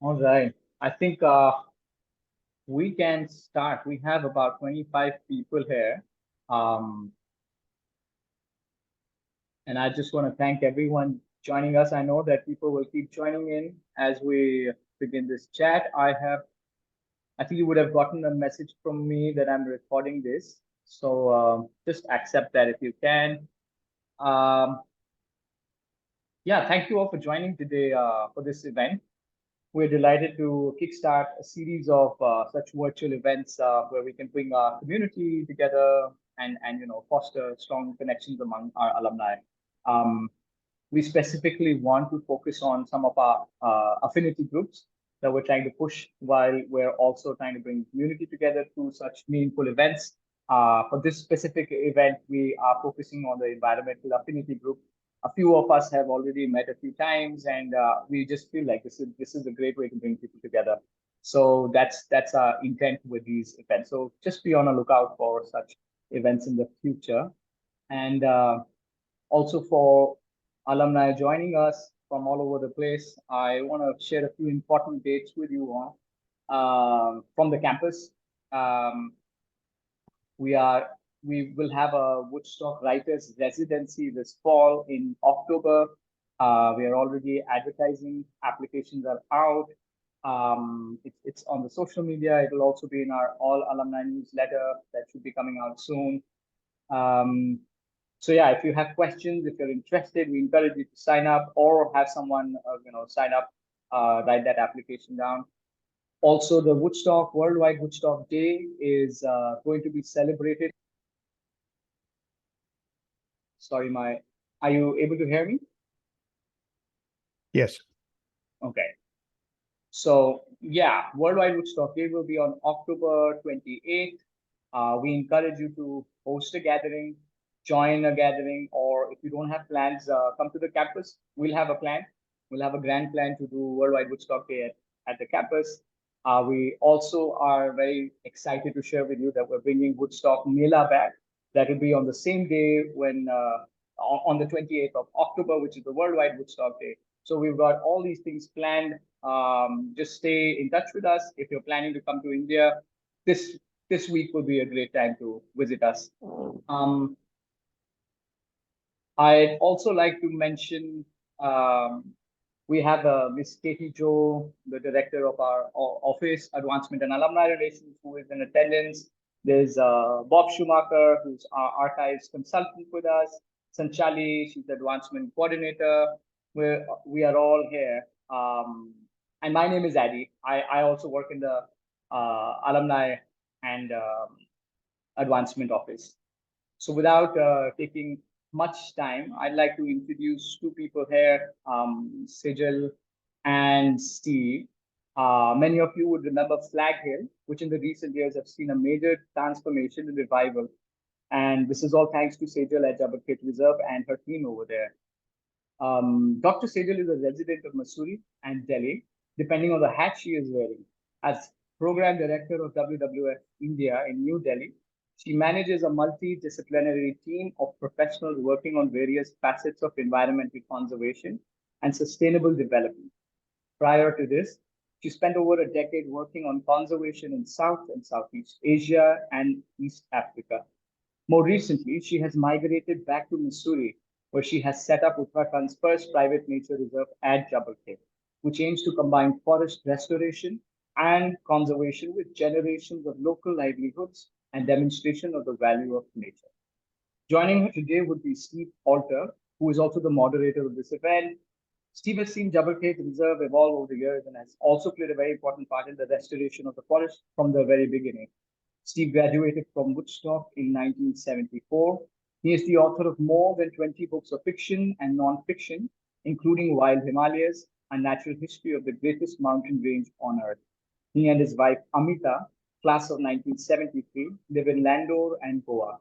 All right. I think we can start. We have about 25 people here. Um, and I just want to thank everyone joining us. I know that people will keep joining in as we begin this chat. I think you would have gotten a message from me that I'm recording this. So just accept that if you can. Um, yeah, thank you all for joining today for this event. We're delighted to kickstart a series of such virtual events where we can bring our community together and foster strong connections among our alumni. Um, we specifically want to focus on some of our affinity groups that we're trying to push while we're also trying to bring community together through such meaningful events. For this specific event, we are focusing on the environmental affinity group. A few of us have already met a few times, and we just feel like this is a great way to bring people together. So that's our intent with these events. So just be on a lookout for such events in the future. And also for alumni joining us from all over the place, I want to share a few important dates with you all from the campus. Um, we are we will have a Woodstock Writers Residency this fall in October. We are already advertising. Applications are out. It's on the social media. It will also be in our all alumni newsletter that should be coming out soon. Um, so yeah, if you have questions, if you're interested, we encourage you to sign up or have someone, sign up, write that application down. Also, the Woodstock Worldwide Woodstock Day is going to be celebrated. Sorry, are you able to hear me? Yes. Okay. So yeah, Worldwide Woodstock Day will be on October 28th. We encourage you to host a gathering, join a gathering, or if you don't have plans, come to the campus. We'll have a plan. We'll have a grand plan to do Worldwide Woodstock Day at the campus. We also are very excited to share with you that we're bringing Woodstock Mela back. That will be on the same day when on the 28th of October, which is the Worldwide Woodstock Day. So we've got all these things planned. Just stay in touch with us if you're planning to come to India. This week will be a great time to visit us. Um, I'd also like to mention we have Miss Katie Joe, the director of our office, Advancement and Alumni Relations, who is in attendance. There's Bob Schumacher, who's our archives consultant with us. Sanchali, she's the advancement coordinator. We are all here. And my name is Adi. I also work in the alumni and advancement office. So without taking much time, I'd like to introduce two people here, Sejal and Steve. Many of you would remember Flag Hill, which in the recent years have seen a major transformation and revival. And this is all thanks to Sejal at Jabal Khet Reserve and her team over there. Dr. Sejal is a resident of Missouri and Delhi, depending on the hat she is wearing. As program director of WWF India in New Delhi, she manages a multidisciplinary team of professionals working on various facets of environmental conservation and sustainable development. Prior to this, she spent over a decade working on conservation in South and Southeast Asia and East Africa. More recently, she has migrated back to Missouri, where she has set up Uttarakhand's first private nature reserve at Jabal Khel, which aims to combine forest restoration and conservation with generations of local livelihoods and demonstration of the value of nature. Joining her today would be Steve Alter, who is also the moderator of this event. Steve has seen Jabal Khel Reserve evolve over the years and has also played a very important part in the restoration of the forest from the very beginning. Steve graduated from Woodstock in 1974. He is the author of more than 20 books of fiction and non-fiction, including Wild Himalayas, A Natural History of the Greatest Mountain Range on Earth. He and his wife Amita, class of 1973, live in Landore and Goa.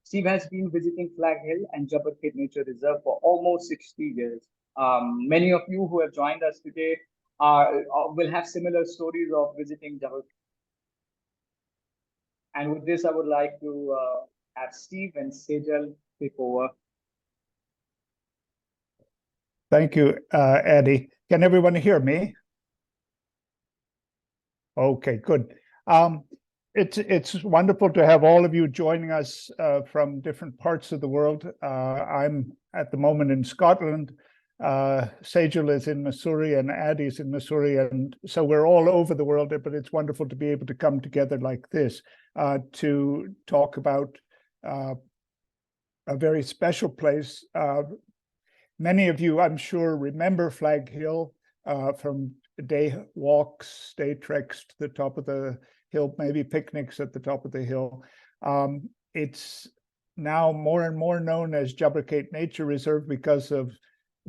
Steve has been visiting Flag Hill and Jabal Khet Nature Reserve for almost 60 years. Many of you who have joined us today will have similar stories of visiting Jabal. And with this, I would like to have Steve and Sejal take over. Thank you, Eddie. Can everyone hear me? Okay, good. It's wonderful to have all of you joining us from different parts of the world. I'm at the moment in Scotland. Sejal is in Missouri and Addy's in Missouri, and so we're all over the world. But it's wonderful to be able to come together like this to talk about a very special place. Many of you, I'm sure, remember Flag Hill from day walks, day treks to the top of the hill, maybe picnics at the top of the hill. It's now more and more known as Jabbergate Nature Reserve because of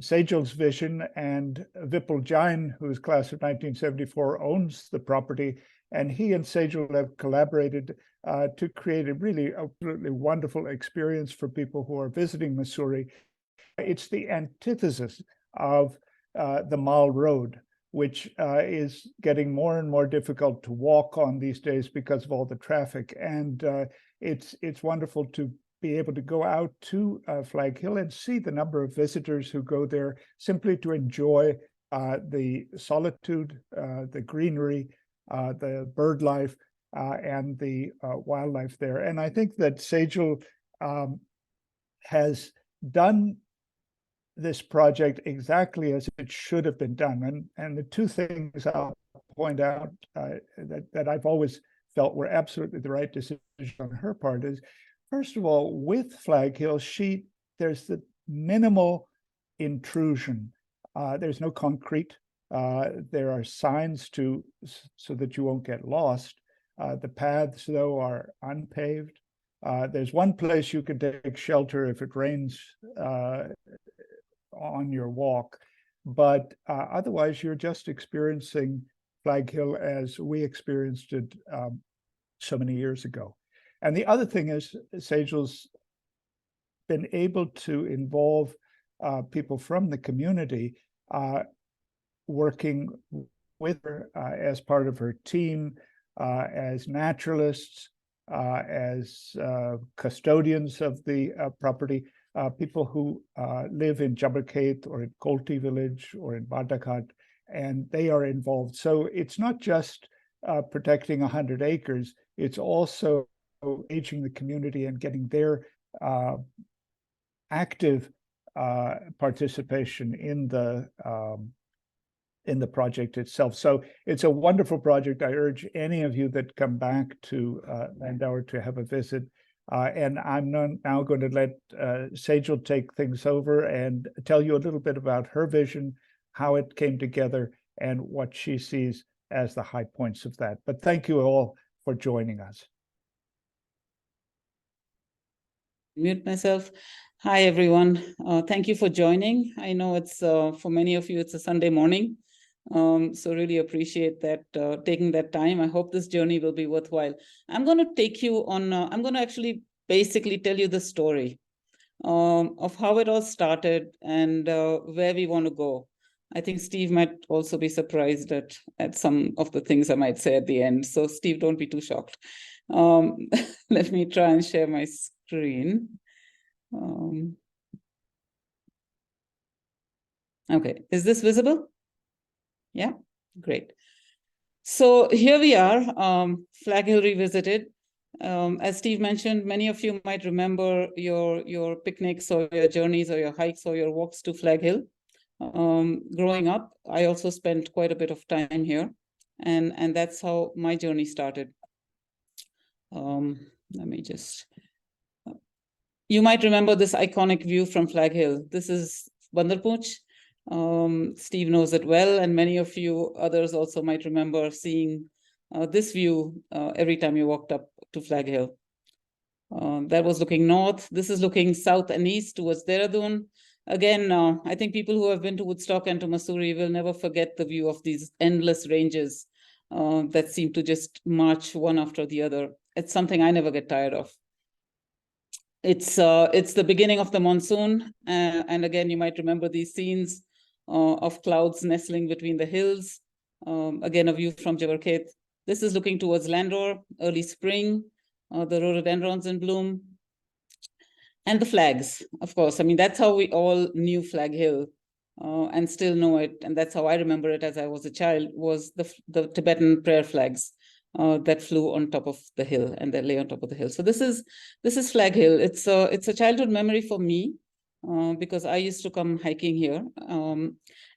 Sejal's vision, and Vipul Jain, who's class of 1974, owns the property, and he and Sejal have collaborated to create a really absolutely wonderful experience for people who are visiting Missouri. It's the antithesis of the Mall Road, which is getting more and more difficult to walk on these days because of all the traffic. And it's wonderful to be able to go out to Flag Hill and see the number of visitors who go there simply to enjoy the solitude, the greenery, the bird life, and the wildlife there. And I think that Sejal has done this project exactly as it should have been done. And the two things I'll point out that I've always felt were absolutely the right decision on her part is, first of all, with Flag Hill, there's the minimal intrusion. There's no concrete. There are signs so that you won't get lost. The paths, though, are unpaved. There's one place you can take shelter if it rains on your walk, but otherwise you're just experiencing Flag Hill as we experienced it so many years ago. And the other thing is Sejal's been able to involve people from the community working with her as part of her team, as naturalists, as custodians of the property. People who live in Jabbergate or in Kolti village or in Badakat, and they are involved. So it's not just protecting 100 acres, it's also engaging the community and getting their active participation in the project itself. So it's a wonderful project. I urge any of you that come back to Landauer to have a visit. And I'm now going to let Sejal take things over and tell you a little bit about her vision, how it came together, and what she sees as the high points of that. But thank you all for joining us. Mute myself. Hi, everyone. Thank you for joining. I know it's for many of you, it's a Sunday morning. So really appreciate that, taking that time. I hope this journey will be worthwhile. I'm going to take you on, I'm going to actually basically tell you the story of how it all started and where we want to go. I think Steve might also be surprised at some of the things I might say at the end. So Steve, don't be too shocked. Let me try and share my screen. Okay, is this visible? Yeah, great. So here we are, Flag Hill Revisited. As Steve mentioned, many of you might remember your picnics or your journeys or your hikes or your walks to Flag Hill. Growing up, I also spent quite a bit of time here, and that's how my journey started. Let me just... You might remember this iconic view from Flag Hill. This is Bandarpooch. Steve knows it well, and many of you others also might remember seeing this view every time you walked up to Flag Hill. That was looking north. This is looking south and east towards Dehradun. Again, I think people who have been to Woodstock and to Missouri will never forget the view of these endless ranges that seem to just march one after the other. It's something I never get tired of. It's the beginning of the monsoon, and again, you might remember these scenes of clouds nestling between the hills. Again, a view from Jabbergate. This is looking towards Landor, early spring, the rhododendrons in bloom. And the flags, of course. I mean, that's how we all knew Flag Hill. and still know it, and that's how I remember it as I was a child, was the Tibetan prayer flags that flew on top of the hill and that lay on top of the hill. So this is Flag Hill. It's a childhood memory for me because I used to come hiking here.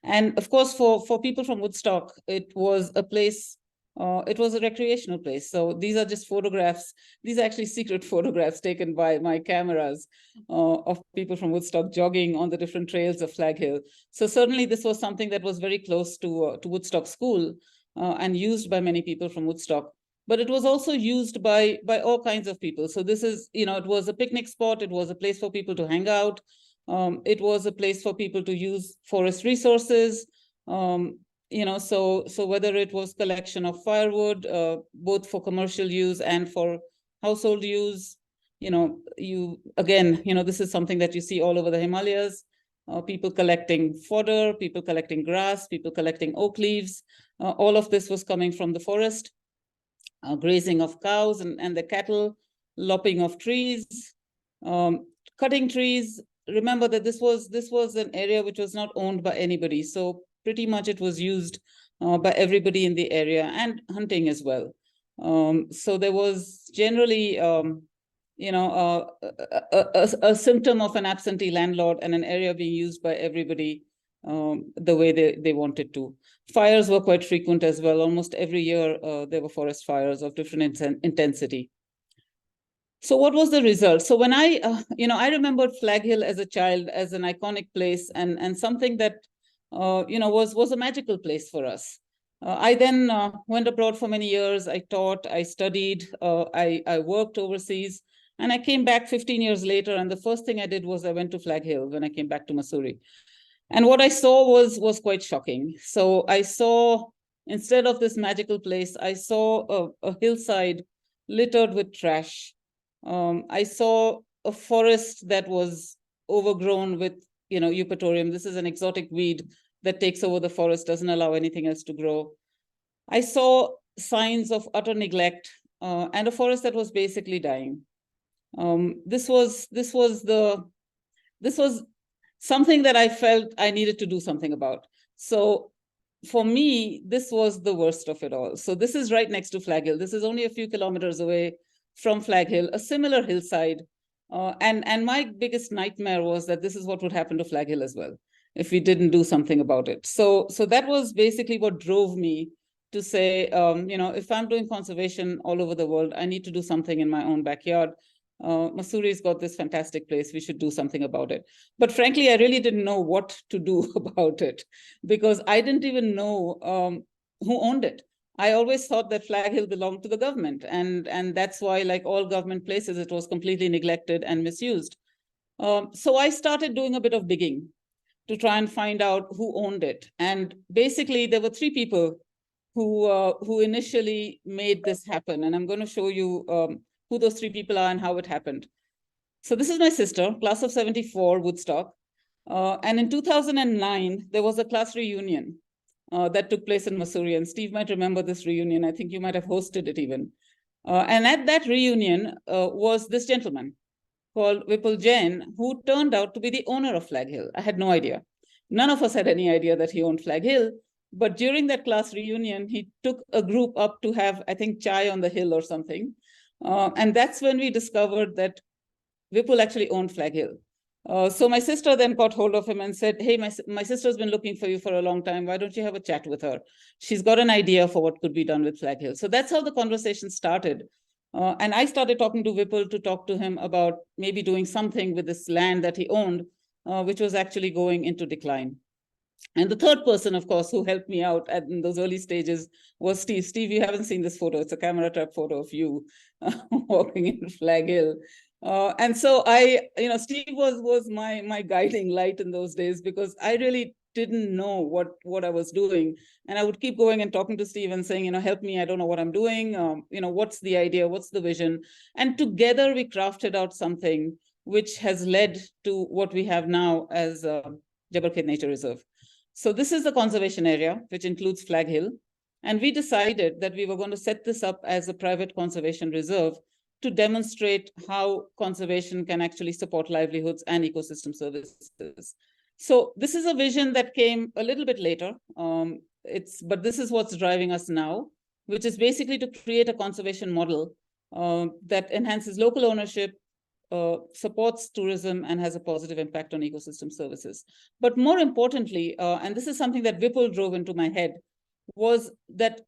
And of course, for people from Woodstock, it was a place, it was a recreational place. So these are just photographs. These are actually secret photographs taken by my cameras of people from Woodstock jogging on the different trails of Flag Hill. So certainly this was something that was very close to Woodstock School and used by many people from Woodstock. But it was also used by all kinds of people. So this is, it was a picnic spot. It was a place for people to hang out. It was a place for people to use forest resources. So whether it was collection of firewood, both for commercial use and for household use, this is something that you see all over the Himalayas. People collecting fodder, people collecting grass, people collecting oak leaves. All of this was coming from the forest, grazing of cows and the cattle, lopping of trees, cutting trees. Remember that this was an area which was not owned by anybody. So pretty much it was used by everybody in the area, and hunting as well. So there was generally, a symptom of an absentee landlord and an area being used by everybody the way they wanted to. Fires were quite frequent as well. Almost every year there were forest fires of different intensity. So what was the result? So when I remembered Flag Hill as a child as an iconic place and something that was a magical place for us. I then went abroad for many years. I taught, I studied, I worked overseas, and I came back 15 years later. And the first thing I did was I went to Flag Hill when I came back to Mussoorie. And what I saw was quite shocking. So I saw, instead of this magical place, I saw a hillside littered with trash. I saw a forest that was overgrown with, eupatorium. This is an exotic weed that takes over the forest, doesn't allow anything else to grow. I saw signs of utter neglect and a forest that was basically dying. This was something that I felt I needed to do something about. So for me, this was the worst of it all. So this is right next to Flag Hill. This is only a few kilometers away from Flag Hill, a similar hillside. And my biggest nightmare was that this is what would happen to Flag Hill as well if we didn't do something about it. So that was basically what drove me to say, if I'm doing conservation all over the world, I need to do something in my own backyard. Mussoorie's got this fantastic place. We should do something about it. But frankly, I really didn't know what to do about it because I didn't even know who owned it. I always thought that Flag Hill belonged to the government. And that's why, like all government places, it was completely neglected and misused. So I started doing a bit of digging to try and find out who owned it. And basically, there were three people who initially made this happen. And I'm going to show you who those three people are and how it happened. So this is my sister, class of 74, Woodstock. And in 2009, there was a class reunion that took place in Mussoorie. And Steve might remember this reunion. I think you might have hosted it even. And at that reunion was this gentleman called Vipul Jain, who turned out to be the owner of Flag Hill. I had no idea. None of us had any idea that he owned Flag Hill. But during that class reunion, he took a group up to have, I think, chai on the hill or something. And that's when we discovered that Vipul actually owned Flag Hill. So my sister then got hold of him and said, hey, my sister's been looking for you for a long time. Why don't you have a chat with her? She's got an idea for what could be done with Flag Hill. So that's how the conversation started. And I started talking to Vipul to talk to him about maybe doing something with this land that he owned, which was actually going into decline. And the third person, of course, who helped me out in those early stages was Steve. Steve, you haven't seen this photo. It's a camera trap photo of you walking in Flag Hill. And so Steve was my guiding light in those days because I really didn't know what I was doing. And I would keep going and talking to Steve and saying, help me, I don't know what I'm doing. What's the idea? What's the vision? And together we crafted out something which has led to what we have now as Jabal Khet Nature Reserve. So this is the conservation area, which includes Flag Hill. And we decided that we were going to set this up as a private conservation reserve to demonstrate how conservation can actually support livelihoods and ecosystem services. So this is a vision that came a little bit later. But this is what's driving us now, which is basically to create a conservation model that enhances local ownership, supports tourism, and has a positive impact on ecosystem services. But more importantly, and this is something that Vipul drove into my head, was that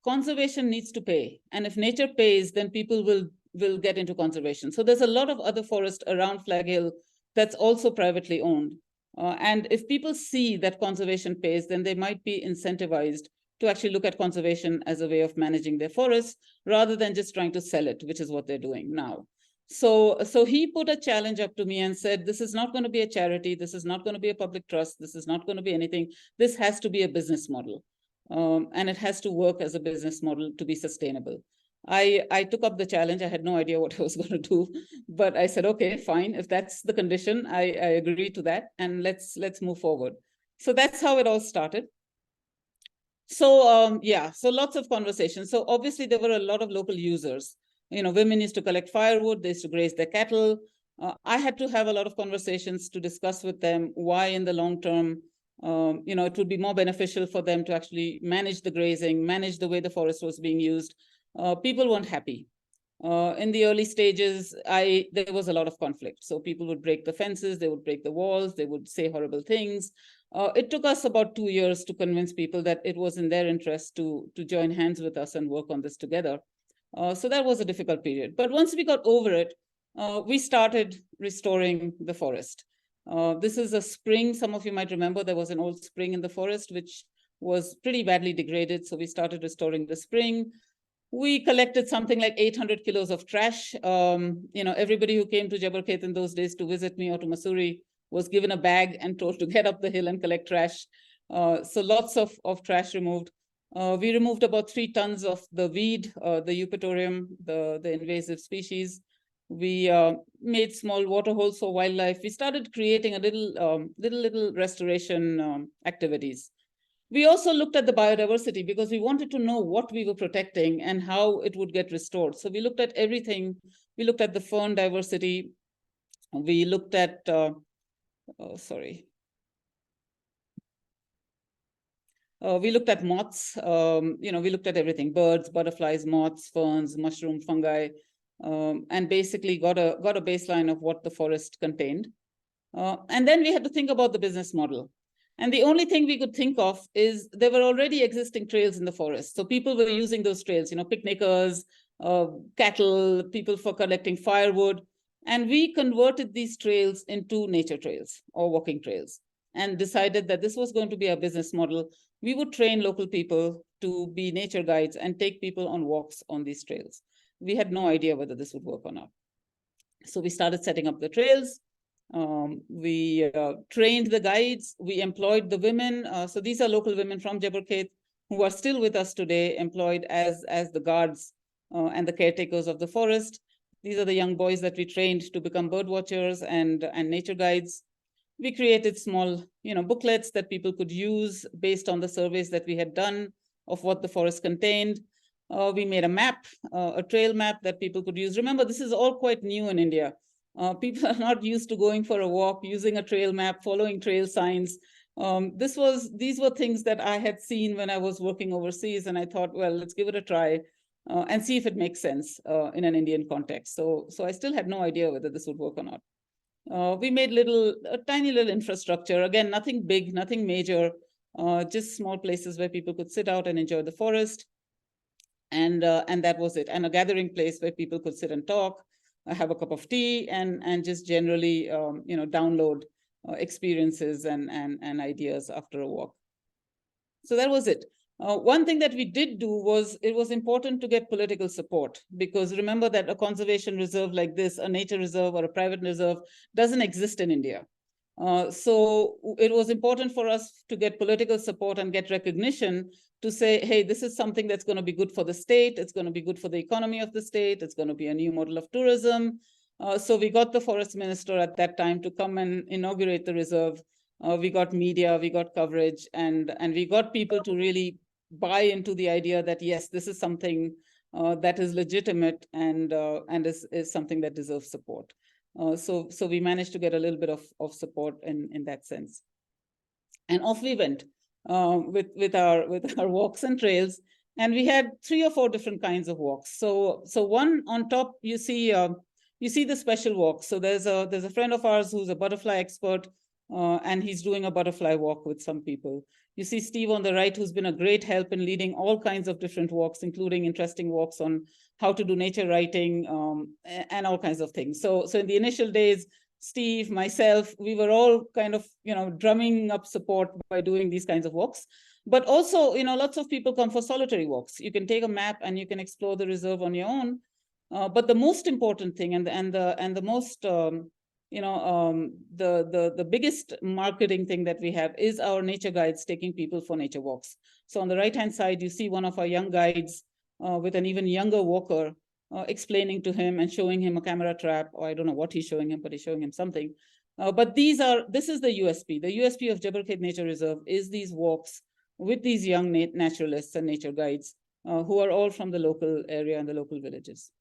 conservation needs to pay. And if nature pays, then people will get into conservation. So there's a lot of other forest around Flag Hill that's also privately owned. And if people see that conservation pays, then they might be incentivized to actually look at conservation as a way of managing their forests rather than just trying to sell it, which is what they're doing now. So he put a challenge up to me and said, this is not going to be a charity. This is not going to be a public trust. This is not going to be anything. This has to be a business model. And it has to work as a business model to be sustainable. I took up the challenge. I had no idea what I was going to do, but I said, okay, fine. If that's the condition, I agree to that, and let's move forward. So that's how it all started. So yeah, so lots of conversations. So obviously there were a lot of local users. You know, women used to collect firewood, they used to graze their cattle. I had to have a lot of conversations to discuss with them why in the long term, you know, it would be more beneficial for them to actually manage the grazing, manage the way the forest was being used. People weren't happy. In the early stages, there was a lot of conflict. So people would break the fences, they would break the walls, they would say horrible things. It took us about 2 years to convince people that it was in their interest to join hands with us and work on this together. So that was a difficult period. But once we got over it, we started restoring the forest. This is a spring. Some of you might remember there was an old spring in the forest, which was pretty badly degraded. So we started restoring the spring. We collected something like 800 kilos of trash. You know, everybody who came to Jabarkhet in those days to visit me or to Mussoorie was given a bag and told to get up the hill and collect trash. So lots of trash removed. We removed about 3 tons of the weed, the eupatorium, the invasive species. We made small water holes for wildlife. We started creating a little restoration activities. We also looked at the biodiversity because we wanted to know what we were protecting and how it would get restored. So we looked at everything. We looked at the fern diversity. We looked at, we looked at moths. You know, we looked at everything: birds, butterflies, moths, ferns, mushroom, fungi, and basically got a baseline of what the forest contained. And then we had to think about the business model. And the only thing we could think of is there were already existing trails in the forest. So people were using those trails, you know, picnickers, cattle, people for collecting firewood. And we converted these trails into nature trails or walking trails and decided that this was going to be our business model. We would train local people to be nature guides and take people on walks on these trails. We had no idea whether this would work or not. So we started setting up the trails. We trained the guides. We employed the women. So these are local women from Jabarkhet who are still with us today, employed as the guards and the caretakers of the forest. These are the young boys that we trained to become bird watchers and nature guides. We created small, you know, booklets that people could use based on the surveys that we had done of what the forest contained. We made a map, a trail map that people could use. Remember, this is all quite new in India. People are not used to going for a walk, using a trail map, following trail signs. These were things that I had seen when I was working overseas, and I thought, well, let's give it a try and see if it makes sense in an Indian context. So I still had no idea whether this would work or not. We made a tiny little infrastructure. Again, nothing big, nothing major, just small places where people could sit out and enjoy the forest. And that was it. And a gathering place where people could sit and talk, have a cup of tea, and just generally, you know, download experiences and ideas after a walk. So that was it. One thing that we did do was, it was important to get political support, because remember that a conservation reserve like this, a nature reserve or a private reserve, doesn't exist in India. So it was important for us to get political support and get recognition to say, hey, this is something that's going to be good for the state. It's going to be good for the economy of the state. It's going to be a new model of tourism. So we got the forest minister at that time to come and inaugurate the reserve. We got media, we got coverage, and we got people to really buy into the idea that, yes, this is something that is legitimate and is something that deserves support. So we managed to get a little bit of support in that sense. And off we went with our walks and trails. And we had 3 or 4 different kinds of walks. So one on top, you see the special walk. So there's a friend of ours who's a butterfly expert, and he's doing a butterfly walk with some people. You see Steve on the right, who's been a great help in leading all kinds of different walks, including interesting walks on how to do nature writing, and all kinds of things. So in the initial days, Steve, myself, we were all kind of, drumming up support by doing these kinds of walks. But also, lots of people come for solitary walks. You can take a map and you can explore the reserve on your own. But the most important thing and the most the biggest marketing thing that we have is our nature guides taking people for nature walks. So on the right-hand side, you see one of our young guides with an even younger walker explaining to him and showing him a camera trap, or I don't know what he's showing him, but he's showing him something. But this is the USP. The USP of Jabal Khed Nature Reserve is these walks with these young naturalists and nature guides who are all from the local area and the local villages.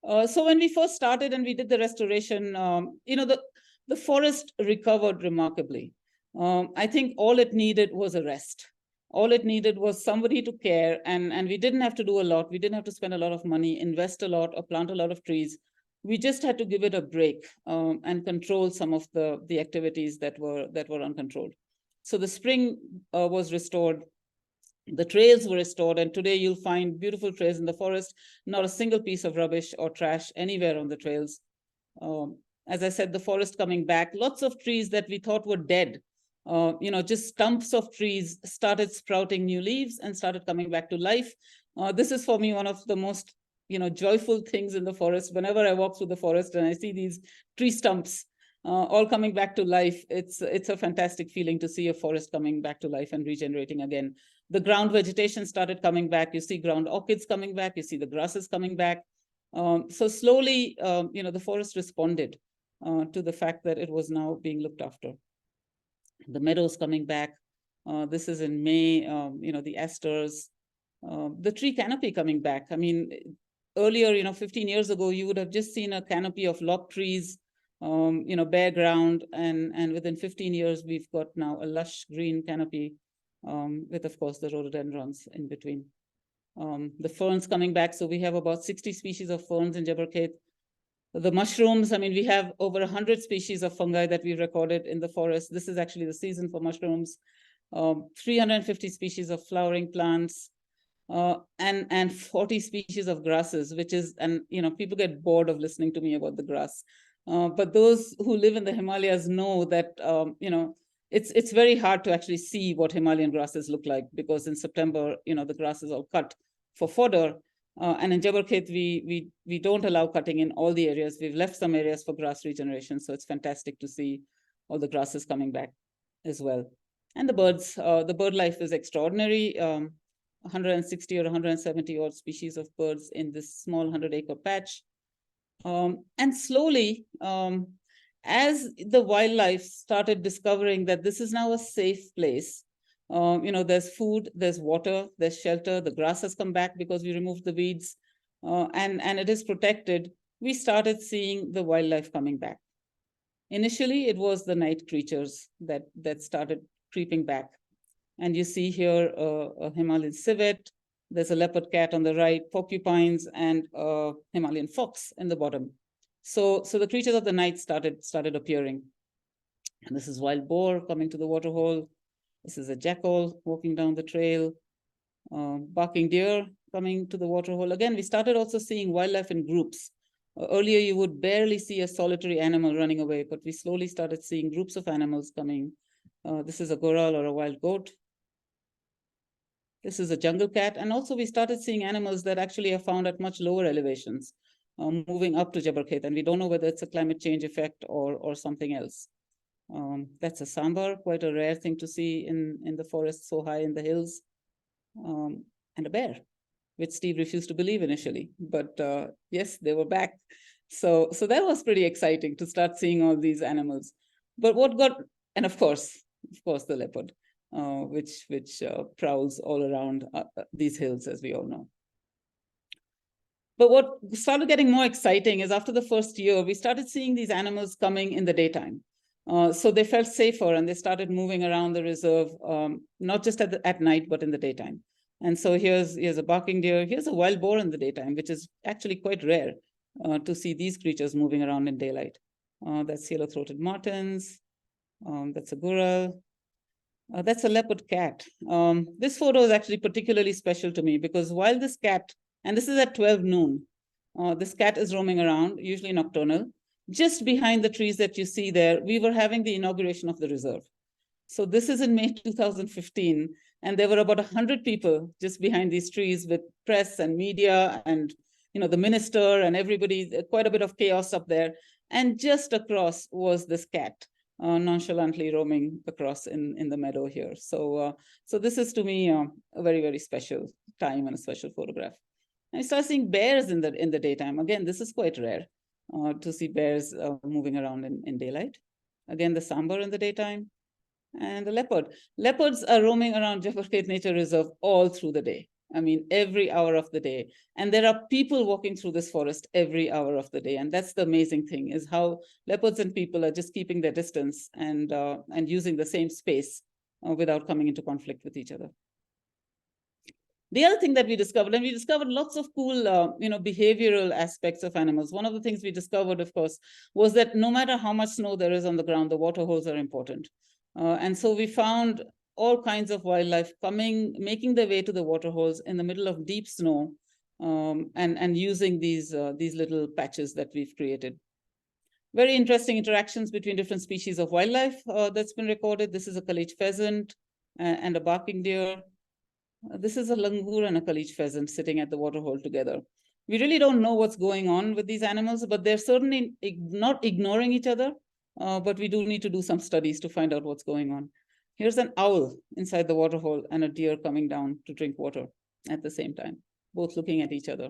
So when we first started and we did the restoration, the forest recovered remarkably. I think all it needed was a rest. All it needed was somebody to care, and we didn't have to do a lot. We didn't have to spend a lot of money, invest a lot, or plant a lot of trees. We just had to give it a break and control some of the activities that were uncontrolled. So the spring was restored. The trails were restored, and today you'll find beautiful trails in the forest, not a single piece of rubbish or trash anywhere on the trails. As I said, the forest coming back, lots of trees that we thought were dead, just stumps of trees started sprouting new leaves and started coming back to life. This is for me one of the most, joyful things in the forest. Whenever I walk through the forest and I see these tree stumps all coming back to life, it's a fantastic feeling to see a forest coming back to life and regenerating again. The ground vegetation started coming back. You see ground orchids coming back. You see the grasses coming back. So slowly, the forest responded to the fact that it was now being looked after. The meadows coming back. This is in May, the asters, the tree canopy coming back. I mean, earlier, 15 years ago, you would have just seen a canopy of lopped trees, bare ground. And within 15 years, we've got now a lush green canopy with, of course, the rhododendrons in between. The ferns coming back. So we have about 60 species of ferns in Jabal Khed. The mushrooms, I mean, we have over 100 species of fungi that we've recorded in the forest. This is actually the season for mushrooms. 350 species of flowering plants, and 40 species of grasses, which is, and people get bored of listening to me about the grass. But those who live in the Himalayas know that, it's very hard to actually see what Himalayan grasses look like, because in September, the grass is all cut for fodder. And in Jabal Khed, we don't allow cutting in all the areas. We've left some areas for grass regeneration. So it's fantastic to see all the grasses coming back as well. And the birds, the bird life is extraordinary. 160 or 170 odd species of birds in this small 100-acre patch. And slowly, as the wildlife started discovering that this is now a safe place, there's food, there's water, there's shelter, the grass has come back because we removed the weeds, and it is protected, we started seeing the wildlife coming back. Initially, it was the night creatures that started creeping back. And you see here a Himalayan civet, there's a leopard cat on the right, porcupines, and a Himalayan fox in the bottom. So the creatures of the night started appearing. And this is wild boar coming to the waterhole. This is a jackal walking down the trail, barking deer coming to the waterhole. Again, we started also seeing wildlife in groups. Earlier, you would barely see a solitary animal running away, but we slowly started seeing groups of animals coming. This is a goral or a wild goat. This is a jungle cat. And also we started seeing animals that actually are found at much lower elevations, moving up to Jabal Khed. And we don't know whether it's a climate change effect or something else. That's a sambar, quite a rare thing to see in the forest so high in the hills. And a bear, which Steve refused to believe initially. But yes, they were back. So that was pretty exciting to start seeing all these animals. But and of course the leopard, which prowls all around these hills, as we all know. But what started getting more exciting is after the first year, we started seeing these animals coming in the daytime. So they felt safer and they started moving around the reserve, not just at night, but in the daytime. And so here's a barking deer. Here's a wild boar in the daytime, which is actually quite rare to see these creatures moving around in daylight. That's yellow-throated martens. That's a gurral. That's a leopard cat. This photo is actually particularly special to me because while this cat, and this is at 12 noon, this cat is roaming around, usually nocturnal. Just behind the trees that you see there, we were having the inauguration of the reserve. So this is in May 2015, and there were about 100 people just behind these trees with press and media and the minister and everybody, quite a bit of chaos up there. And just across was this cat nonchalantly roaming across in the meadow here. So this is to me a very, very special time and a special photograph. And I start seeing bears in the daytime. Again, this is quite rare to see bears moving around in daylight. Again, the sambar in the daytime. And the leopard. Leopards are roaming around Jebel Khait Nature Reserve all through the day. I mean, every hour of the day. And there are people walking through this forest every hour of the day. And that's the amazing thing, is how leopards and people are just keeping their distance and using the same space without coming into conflict with each other. The other thing that we discovered, and we discovered lots of cool, behavioral aspects of animals. One of the things we discovered, of course, was that no matter how much snow there is on the ground, the water holes are important. And so we found all kinds of wildlife making their way to the water holes in the middle of deep snow, and using these little patches that we've created. Very interesting interactions between different species of wildlife that's been recorded. This is a Kalich pheasant and a barking deer. This is a langur and a Kalich pheasant sitting at the waterhole together. We really don't know what's going on with these animals, but they're certainly not ignoring each other, but we do need to do some studies to find out what's going on. Here's an owl inside the waterhole and a deer coming down to drink water at the same time, both looking at each other.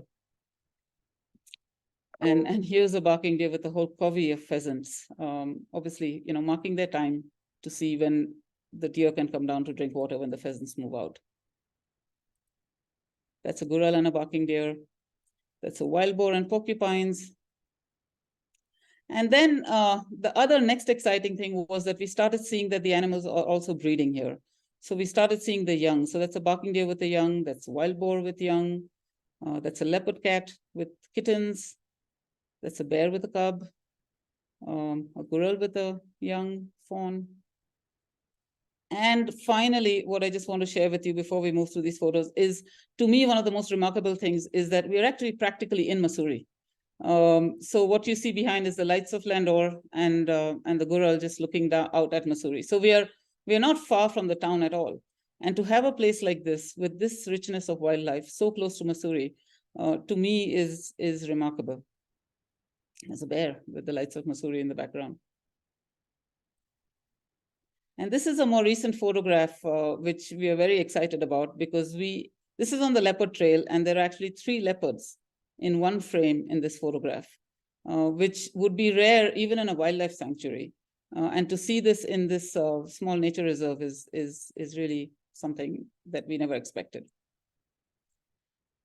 And here's a barking deer with a whole covey of pheasants, obviously, marking their time to see when the deer can come down to drink water when the pheasants move out. That's a gurral and a barking deer. That's a wild boar and porcupines. And then the other next exciting thing was that we started seeing that the animals are also breeding here. So we started seeing the young. So that's a barking deer with a young. That's a wild boar with young. That's a leopard cat with kittens. That's a bear with a cub. A gurral with a young fawn. And finally, what I just want to share with you before we move through these photos is, to me, one of the most remarkable things is that we're actually practically in Mussoorie. So what you see behind is the lights of Landor and the gurral just looking out at Mussoorie. So we are not far from the town at all. And to have a place like this with this richness of wildlife so close to Mussoorie, to me is remarkable. There's a bear with the lights of Mussoorie in the background. And this is a more recent photograph, which we are very excited about, because this is on the leopard trail, and there are actually 3 leopards in one frame in this photograph, which would be rare even in a wildlife sanctuary. And to see this in this small nature reserve is really something that we never expected.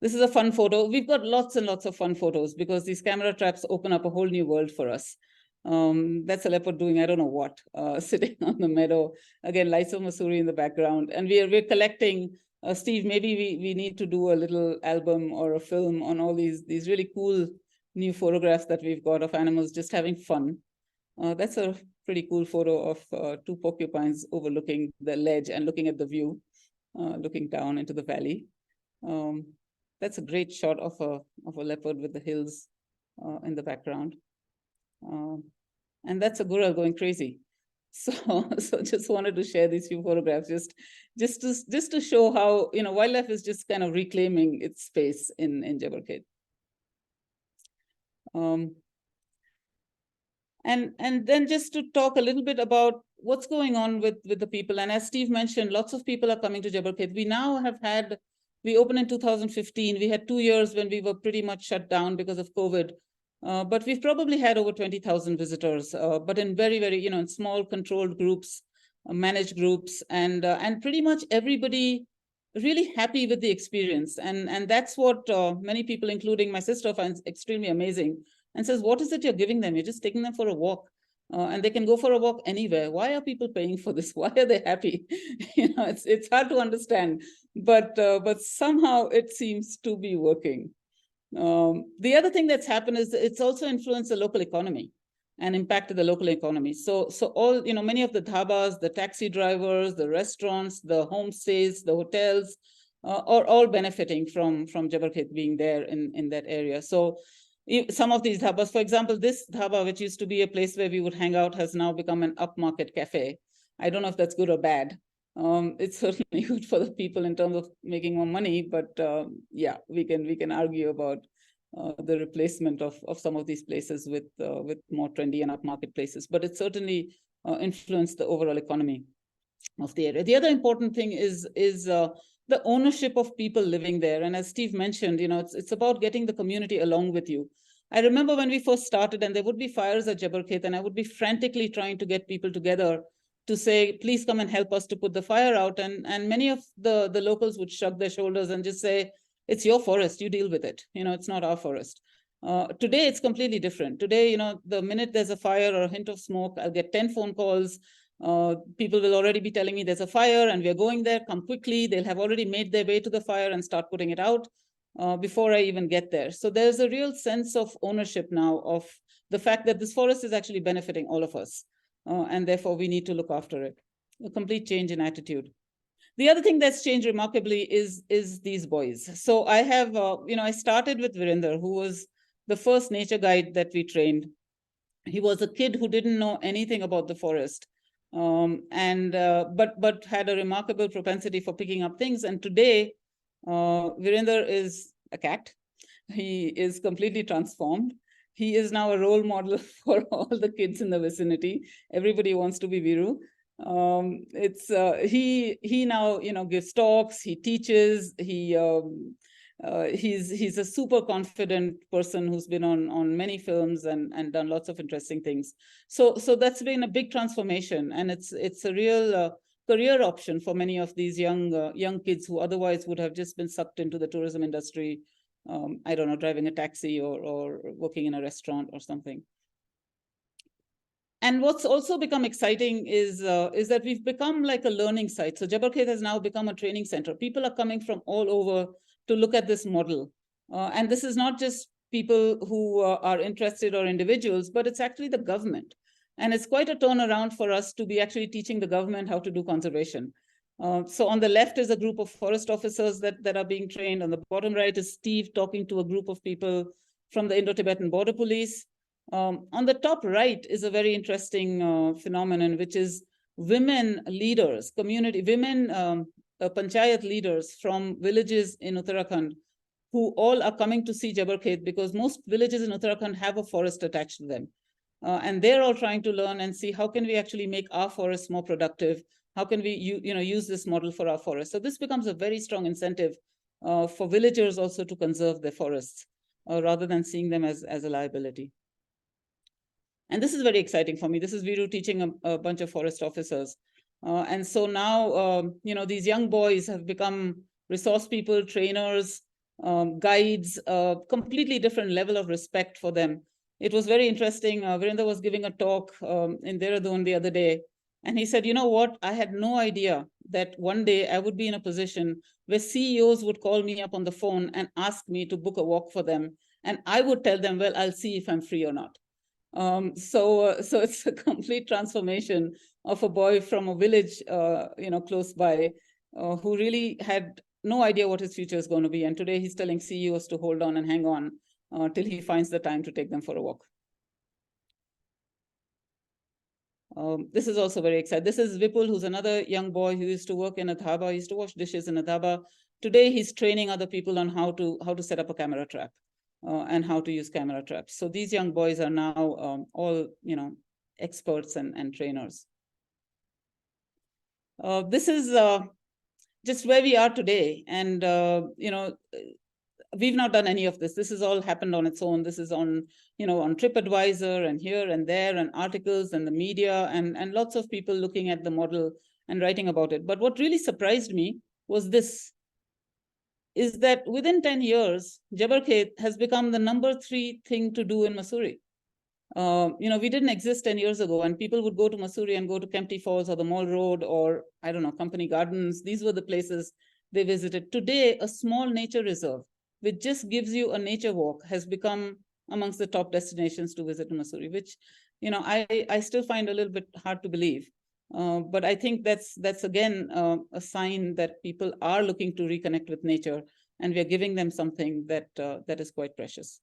This is a fun photo. We've got lots and lots of fun photos because these camera traps open up a whole new world for us. That's a leopard doing I don't know what, sitting on the meadow. Again, lights of Mussoorie in the background. And we're collecting, Steve, maybe we need to do a little album or a film on all these really cool new photographs that we've got of animals just having fun. That's a pretty cool photo of 2 porcupines overlooking the ledge and looking at the view, looking down into the valley. That's a great shot of a leopard with the hills in the background. And that's a gurral going crazy. So just wanted to share these few photographs just to show how wildlife is just kind of reclaiming its space in Jebel Khait. And then just to talk a little bit about what's going on with the people. And as Steve mentioned, lots of people are coming to Jebel Khait. We opened in 2015. We had 2 years when we were pretty much shut down because of COVID. But we've probably had over 20,000 visitors, but in very, very, in small controlled groups, managed groups, and pretty much everybody really happy with the experience. And that's what many people, including my sister, finds extremely amazing, and says, what is it you're giving them? You're just taking them for a walk. and they can go for a walk anywhere. Why are people paying for this? Why are they happy? It's hard to understand, but somehow it seems to be working. The other thing that's happened is it's also influenced the local economy and impacted the local economy. So all, many of the dhabas, the taxi drivers, the restaurants, the homestays, the hotels are all benefiting from Jabal Khet being there in that area. So some of these dhabas, for example, this dhaba, which used to be a place where we would hang out, has now become an upmarket cafe. I don't know if that's good or bad. It's certainly good for the people in terms of making more money, but yeah, we can argue about the replacement of some of these places with more trendy and upmarket places. But it certainly influenced the overall economy of the area. The other important thing is the ownership of people living there. And as Steve mentioned, it's about getting the community along with you. I remember when we first started, and there would be fires at Jabal Khet, and I would be frantically trying to get people together to say, please come and help us to put the fire out. And many of the locals would shrug their shoulders and just say, it's your forest, you deal with it. It's not our forest. Today, it's completely different. Today, the minute there's a fire or a hint of smoke, I'll get 10 phone calls. People will already be telling me there's a fire and we're going there, come quickly. They'll have already made their way to the fire and start putting it out before I even get there. So there's a real sense of ownership now of the fact that this forest is actually benefiting all of us. And therefore we need to look after it. A complete change in attitude. The other thing that's changed remarkably is these boys. So I have, I started with Virender, who was the first nature guide that we trained. He was a kid who didn't know anything about the forest, but had a remarkable propensity for picking up things. And today, Virender is a cat. He is completely transformed. He is now a role model for all the kids in the vicinity. Everybody wants to be Viru. He now gives talks. He teaches. He's a super confident person who's been on many films and done lots of interesting things. So that's been a big transformation, and it's a real career option for many of these young kids who otherwise would have just been sucked into the tourism industry. I don't know, driving a taxi or working in a restaurant or something. And what's also become exciting is that we've become like a learning site. So Jabal Khet has now become a training center. People are coming from all over to look at this model. And this is not just people who are interested or individuals, but it's actually the government. And it's quite a turnaround for us to be actually teaching the government how to do conservation. So on the left is a group of forest officers that are being trained. On the bottom right is Steve talking to a group of people from the Indo-Tibetan Border Police. On the top right is a very interesting phenomenon, which is women leaders, women panchayat leaders from villages in Uttarakhand, who all are coming to see Jabal Khet because most villages in Uttarakhand have a forest attached to them. And they're all trying to learn and see how can we actually make our forests more productive. How can we use this model for our forests? So this becomes a very strong incentive for villagers also to conserve their forests rather than seeing them as a liability. And this is very exciting for me. This is Viru teaching a bunch of forest officers. And so now, these young boys have become resource people, trainers, guides, completely different level of respect for them. It was very interesting. Virender was giving a talk in Dehradun the other day. And he said, you know what? I had no idea that one day I would be in a position where CEOs would call me up on the phone and ask me to book a walk for them. And I would tell them, well, I'll see if I'm free or not. So it's a complete transformation of a boy from a village, close by, who really had no idea what his future is going to be. And today he's telling CEOs to hold on and hang on till he finds the time to take them for a walk. This is also very exciting. This is Vipul, who's another young boy who used to work in a dhaba. He used to wash dishes in a dhaba. Today, he's training other people on how to set up a camera trap and how to use camera traps. So these young boys are now all, experts and trainers. This is just where we are today. And, we've not done any of this. This has all happened on its own. This is on, on TripAdvisor and here and there and articles and the media and lots of people looking at the model and writing about it. But what really surprised me was this, is that within 10 years, Jabal Khet has become the #3 thing to do in Mussoorie. We didn't exist 10 years ago, and people would go to Mussoorie and go to Kempty Falls or the Mall Road or, I don't know, Company Gardens. These were the places they visited. Today, a small nature reserve, which just gives you a nature walk, has become amongst the top destinations to visit in Mussoorie, which, I still find a little bit hard to believe. But I think that's again a sign that people are looking to reconnect with nature, and we are giving them something that is quite precious.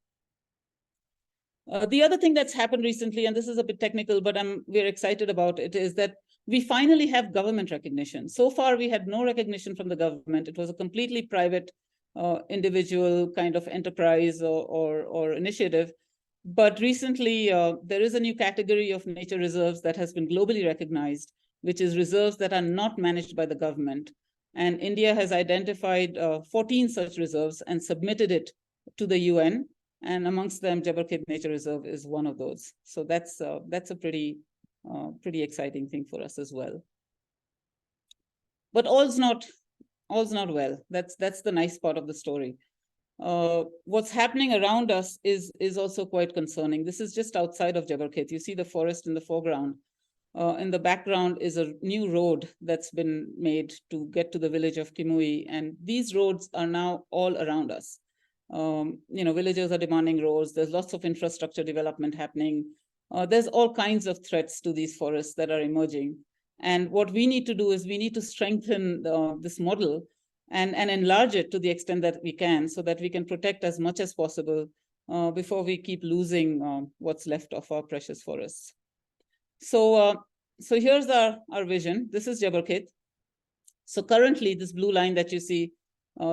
The other thing that's happened recently, and this is a bit technical, but we're excited about it, is that we finally have government recognition. So far, we had no recognition from the government. It was a completely private, individual kind of enterprise or initiative. But recently, there is a new category of nature reserves that has been globally recognized, which is reserves that are not managed by the government. And India has identified 14 such reserves and submitted it to the UN. And amongst them, Jabal Khet Nature Reserve is one of those. So that's a pretty exciting thing for us as well. But all's not well. That's the nice part of the story. What's happening around us is also quite concerning. This is just outside of Jabal Khet. You see the forest in the foreground. In the background is a new road that's been made to get to the village of Kimui, and these roads are now all around us. Villagers are demanding roads. There's lots of infrastructure development happening. There's all kinds of threats to these forests that are emerging. And what we need to do is we need to strengthen this model and enlarge it to the extent that we can, so that we can protect as much as possible before we keep losing what's left of our precious forests. So here's our vision. This is Jabal Khet. So currently, this blue line that you see,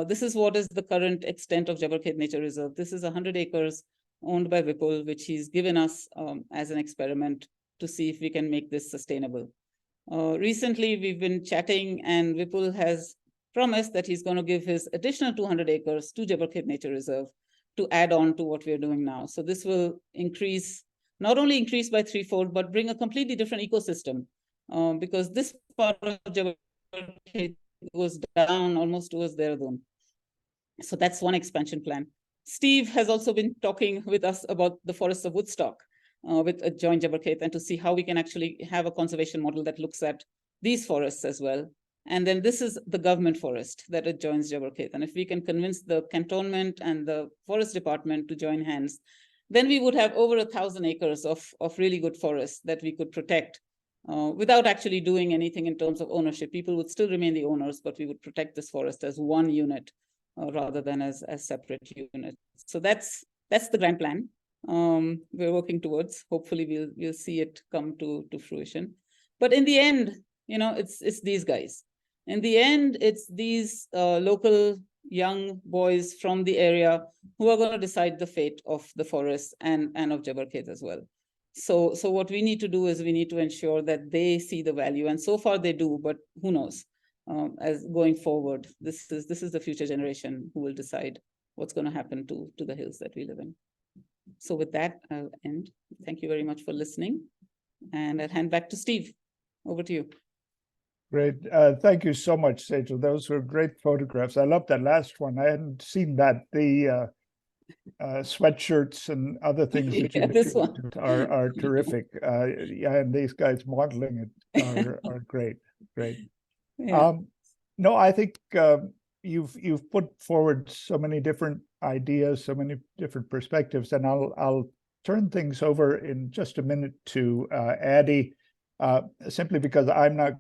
this is what is the current extent of Jabal Khet Nature Reserve. This is 100 acres owned by Vipul, which he's given us as an experiment to see if we can make this sustainable. Recently, we've been chatting, and Vipul has promised that he's going to give his additional 200 acres to Jabal Khet Nature Reserve to add on to what we're doing now. So this will not only increase by threefold, but bring a completely different ecosystem, because this part of Jabal Khet goes down almost towards Dehradun. So that's one expansion plan. Steve has also been talking with us about the forests of Woodstock with a joint Jabal Khet, and to see how we can actually have a conservation model that looks at these forests as well. And then this is the government forest that adjoins Jabal Khet. And if we can convince the cantonment and the forest department to join hands, then we would have over 1,000 acres of really good forests that we could protect without actually doing anything in terms of ownership. People would still remain the owners, but we would protect this forest as one unit rather than as separate units. So that's the grand plan we're working towards. Hopefully we'll see it come to fruition. But in the end, it's these guys. In the end, it's these local young boys from the area who are going to decide the fate of the forest and of Jabal Khet as well. So what we need to do is we need to ensure that they see the value, and so far they do, but who knows? As going forward, this is the future generation who will decide what's going to happen to the hills that we live in. So with that, I'll end. Thank you very much for listening, and I'll hand back to Steve. Over to you. Great. Thank you so much, Sejal. Those were great photographs. I love that last one. I hadn't seen that. The sweatshirts and other things that you this one are terrific. And these guys modeling it are great. Yeah. No, I think you've put forward so many different ideas, so many different perspectives, and I'll turn things over in just a minute to Addie, simply because I'm not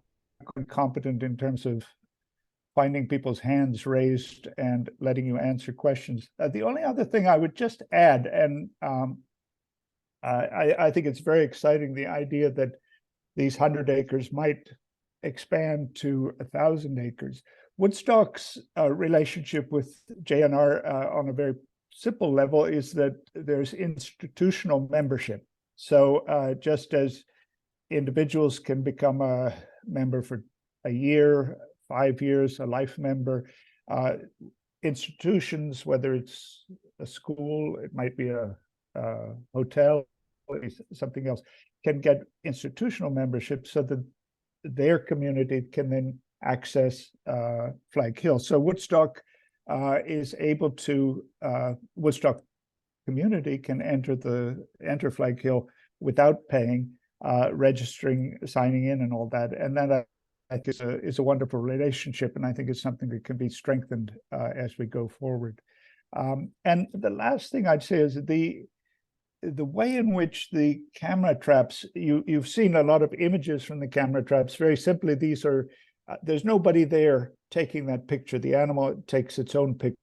competent in terms of finding people's hands raised and letting you answer questions. The only other thing I would just add, and I think it's very exciting, the idea that these 100 acres might expand to 1,000 acres. Woodstock's relationship with JNR on a very simple level is that there's institutional membership. So just as individuals can become a member for a year, 5 years, a life member, institutions, whether it's a school, it might be a hotel, something else, can get institutional membership so that their community can then access Flag Hill. So Woodstock is able to, Woodstock community can enter Flag Hill without paying, registering, signing in, and all that. And that I think is a wonderful relationship, and I think it's something that can be strengthened as we go forward. And the last thing I'd say is the way in which the camera traps, you've seen a lot of images from the camera traps. Very simply, these are, there's nobody there taking that picture. The animal takes its own picture,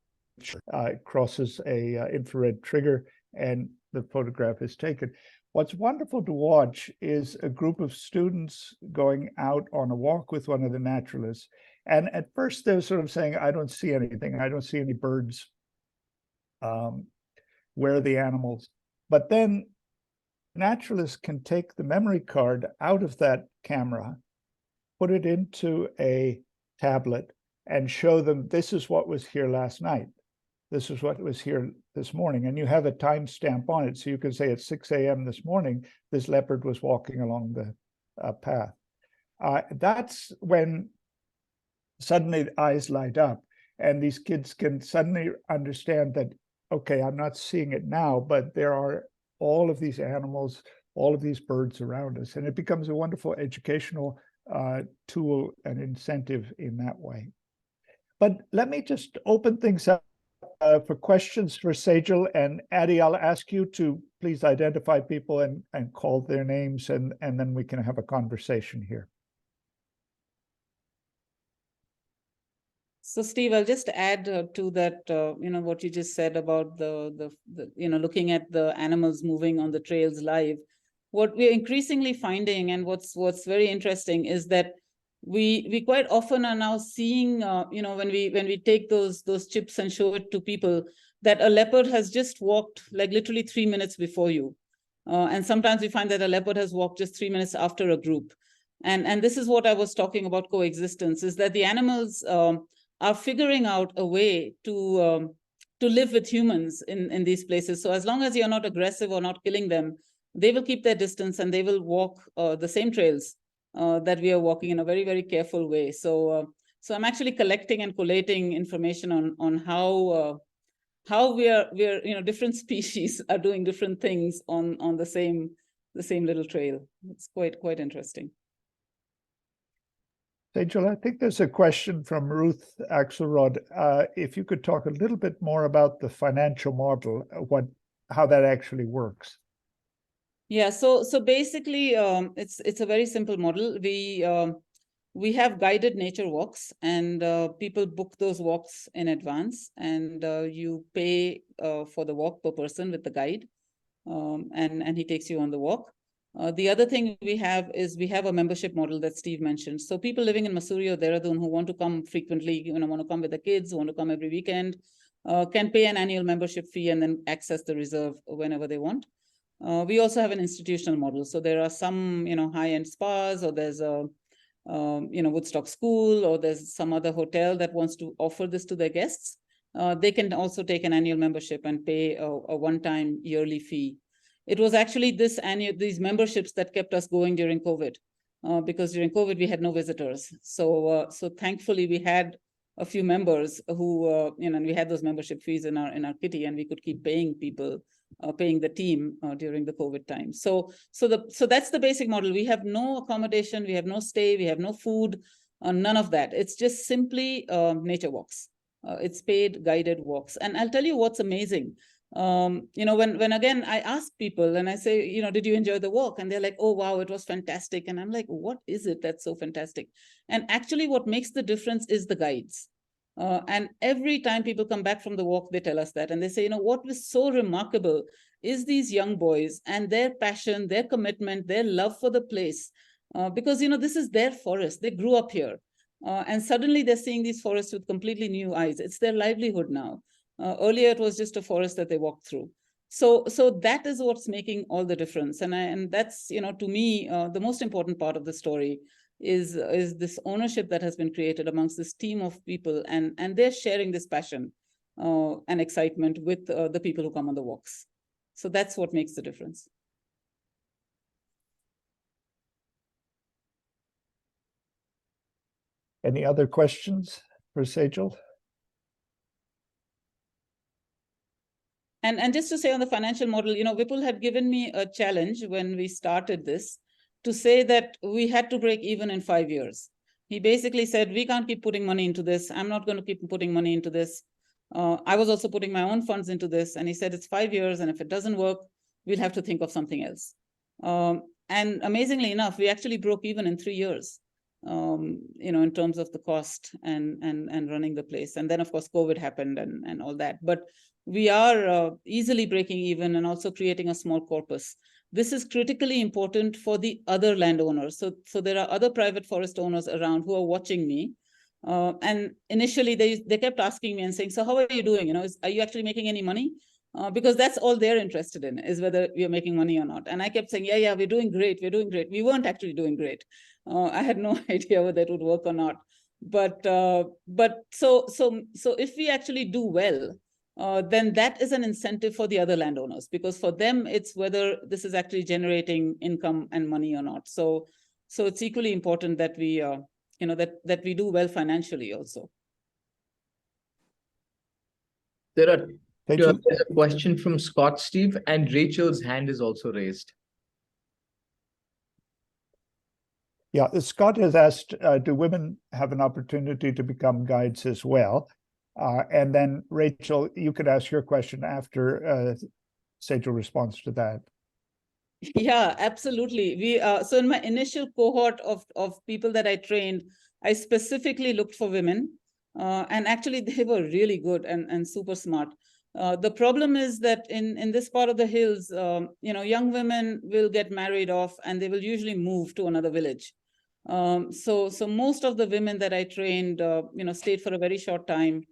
it crosses a infrared trigger, and the photograph is taken. What's wonderful to watch is a group of students going out on a walk with one of the naturalists. And at first they're sort of saying, I don't see anything. I don't see any birds. Where are the animals? But then naturalists can take the memory card out of that camera, put it into a tablet, and show them, this is what was here last night. This is what was here this morning. And you have a timestamp on it. So you can say at 6 a.m. this morning, this leopard was walking along the path. That's when suddenly the eyes light up, and these kids can suddenly understand that, okay, I'm not seeing it now, but there are all of these animals, all of these birds around us. And it becomes a wonderful educational tool and incentive in that way. But let me just open things up for questions for Sejal. And Adi, I'll ask you to please identify people and call their names, and then we can have a conversation here. So, Steve, I'll just add to that, what you just said about the looking at the animals moving on the trails live. What we're increasingly finding, and what's very interesting, is that we quite often are now seeing, when we take those chips and show it to people, that a leopard has just walked like literally 3 minutes before you. And sometimes we find that a leopard has walked just 3 minutes after a group. And this is what I was talking about coexistence, is that the animals are figuring out a way to live with humans in these places. So as long as you're not aggressive or not killing them, they will keep their distance, and they will walk the same trails that we are walking in a very, very careful way. So I'm actually collecting and collating information on how we're different species are doing different things on the same little trail. It's quite interesting. Sejal, I think there's a question from Ruth Axelrod. If you could talk a little bit more about the financial model, how that actually works. Yeah, so basically, it's a very simple model. We have guided nature walks, and people book those walks in advance, and you pay for the walk per person with the guide, and he takes you on the walk. The other thing we have is we have a membership model that Steve mentioned. So people living in Mussoorie or Dehradun who want to come frequently, want to come with the kids, want to come every weekend, can pay an annual membership fee and then access the reserve whenever they want. We also have an institutional model. So there are some, high-end spas, or there's a, Woodstock school, or there's some other hotel that wants to offer this to their guests. They can also take an annual membership and pay a one-time yearly fee. It was actually these memberships that kept us going during COVID, because during COVID we had no visitors. So thankfully we had a few members who, and we had those membership fees in our kitty, and we could keep paying people, paying the team during the COVID time. So that's the basic model. We have no accommodation, we have no stay, we have no food, none of that. It's just simply nature walks. It's paid guided walks. And I'll tell you what's amazing. When again I ask people and I say, did you enjoy the walk? And they're like, oh wow, it was fantastic. And I'm like, what is it that's so fantastic? And actually what makes the difference is the guides. And every time people come back from the walk, they tell us that, and they say, what was so remarkable is these young boys and their passion, their commitment, their love for the place, because this is their forest. They grew up here, and suddenly they're seeing these forests with completely new eyes. It's their livelihood now. Earlier, it was just a forest that they walked through. So that is what's making all the difference. And that's, to me, the most important part of the story is this ownership that has been created amongst this team of people. And they're sharing this passion and excitement with the people who come on the walks. So that's what makes the difference. Any other questions for Sejal? And just to say on the financial model, Vipul had given me a challenge when we started this to say that we had to break even in 5 years. He basically said, we can't keep putting money into this. I'm not going to keep putting money into this. I was also putting my own funds into this. And he said, it's 5 years. And if it doesn't work, we'll have to think of something else. And amazingly enough, we actually broke even in 3 years, in terms of the cost and running the place. And then, of course, COVID happened and all that. But we are easily breaking even and also creating a small corpus. This is critically important for the other landowners. So there are other private forest owners around who are watching me. And initially, they kept asking me and saying, so how are you doing? Are you actually making any money? Because that's all they're interested in, is whether we are making money or not. And I kept saying, yeah, we're doing great. We're doing great. We weren't actually doing great. I had no idea whether it would work or not. But so if we actually do well, then that is an incentive for the other landowners, because for them, it's whether this is actually generating income and money or not. So it's equally important that we, that we do well financially also. There's a question from Scott, Steve, and Rachel's hand is also raised. Yeah, Scott has asked, do women have an opportunity to become guides as well? And then, Rachel, you could ask your question after Sejal responds to that. Yeah, absolutely. So in my initial cohort of people that I trained, I specifically looked for women. And actually, they were really good and super smart. The problem is that in this part of the hills, young women will get married off and they will usually move to another village. So most of the women that I trained, stayed for a very short time,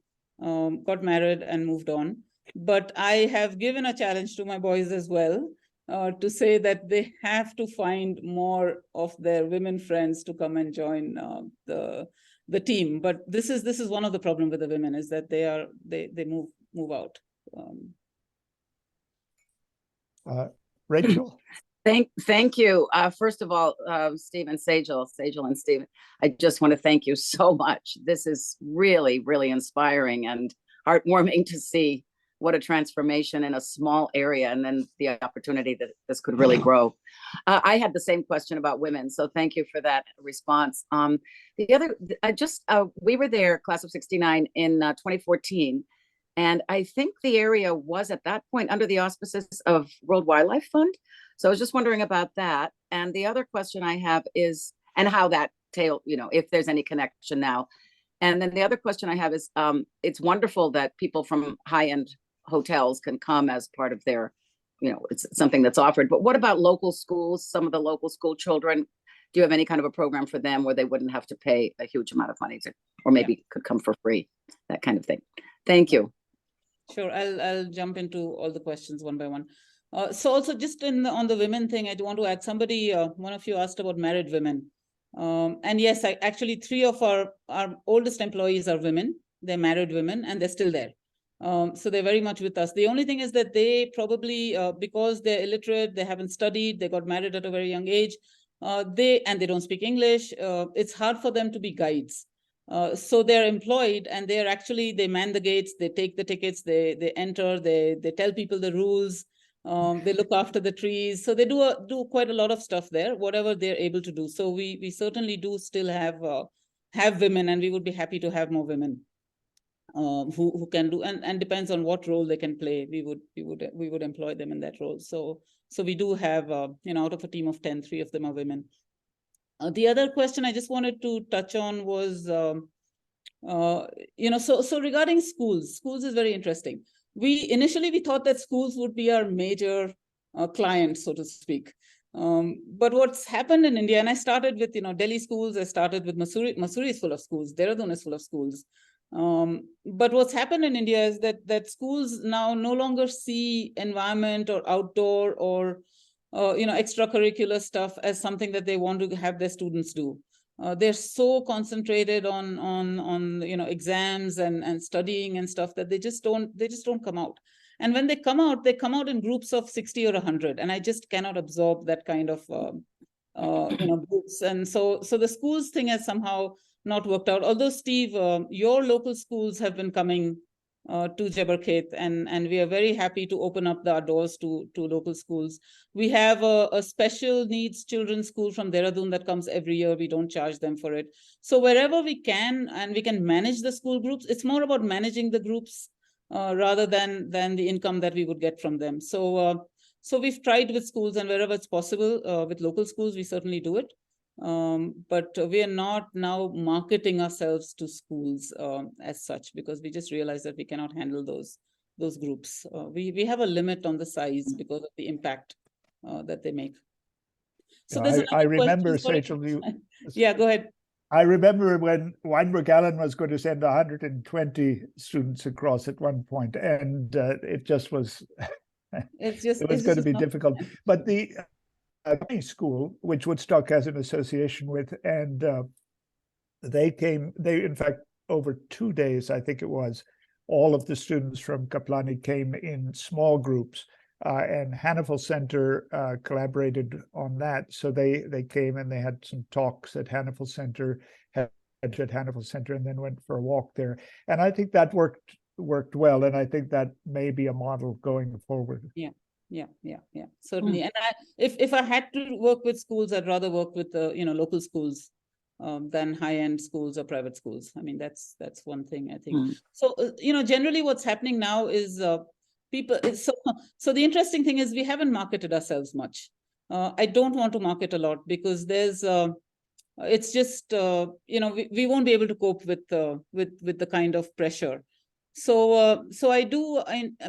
got married and moved on. But I have given a challenge to my boys as well, to say that they have to find more of their women friends to come and join the team. But this is one of the problems with the women, is that they move out. Rachel. Thank you. First of all, Sejal and Stephen, I just want to thank you so much. This is really, really inspiring and heartwarming to see what a transformation in a small area, and then the opportunity that this could really grow. I had the same question about women, so thank you for that response. The other, we were there, class of 69 in 2014, and I think the area was at that point under the auspices of World Wildlife Fund. So I was just wondering about that. And the other question I have is, and how that if there's any connection now. And then the other question I have is, it's wonderful that people from high-end hotels can come as part of their, it's something that's offered. But what about local schools, some of the local school children? Do you have any kind of a program for them where they wouldn't have to pay a huge amount of money or maybe could come for free, that kind of thing? Thank you. Sure, I'll jump into all the questions one by one. So also just on the women thing, I do want to add, one of you asked about married women. And yes, actually 3 of our oldest employees are women. They're married women and they're still there. So they're very much with us. The only thing is that they probably, because they're illiterate, they haven't studied, they got married at a very young age, they don't speak English, it's hard for them to be guides. So they're employed and they man the gates, they take the tickets, they enter, they tell people the rules, they look after the trees. So they do quite a lot of stuff there, whatever they're able to do. So we certainly do still have women, and we would be happy to have more women who can do, and depends on what role they can play. We would employ them in that role. So we do have out of a team of 10, 3 of them are women. The other question I just wanted to touch on was, so regarding schools is very interesting. Initially we thought that schools would be our major client, so to speak. But what's happened in India, and I started with, Delhi schools, I started with Mussoorie. Mussoorie is full of schools, Dehradun is full of schools. But what's happened in India is that schools now no longer see environment or outdoor or extracurricular stuff as something that they want to have their students do. They're so concentrated on exams and studying and stuff that they just don't come out. And when they come out in groups of 60 or 100, and I just cannot absorb that kind of groups. And so the schools thing has somehow not worked out. Although, Steve, your local schools have been coming to Jabbar Khet, and we are very happy to open up our doors to local schools. We have a special needs children's school from Dehradun that comes every year. We don't charge them for it. So wherever we can, and we can manage the school groups, it's more about managing the groups rather than the income that we would get from them. So so we've tried with schools, and wherever it's possible with local schools, we certainly do it. But we are not now marketing ourselves to schools as such, because we just realized that we cannot handle those groups. We have a limit on the size because of the impact that they make. So there's I another remember, question. Sejal, Yeah, go ahead. I remember when Weinberg Allen was going to send 120 students across at one point, and it just was, it was going to be difficult. But the school, which Woodstock has an association with, and they in fact, over 2 days, I think it was, all of the students from Kaplani came in small groups, and Hannafel Center collaborated on that. So they came and they had some talks at Hannafel Center, at Hannafel Center, and then went for a walk there. And I think that worked well, and I think that may be a model going forward. Yeah, certainly. And if I had to work with schools, I'd rather work with the local schools than high-end schools or private schools. I mean, that's one thing, I think. So generally what's happening now is people. So the interesting thing is we haven't marketed ourselves much. I don't want to market a lot because there's it's just we won't be able to cope with the kind of pressure. So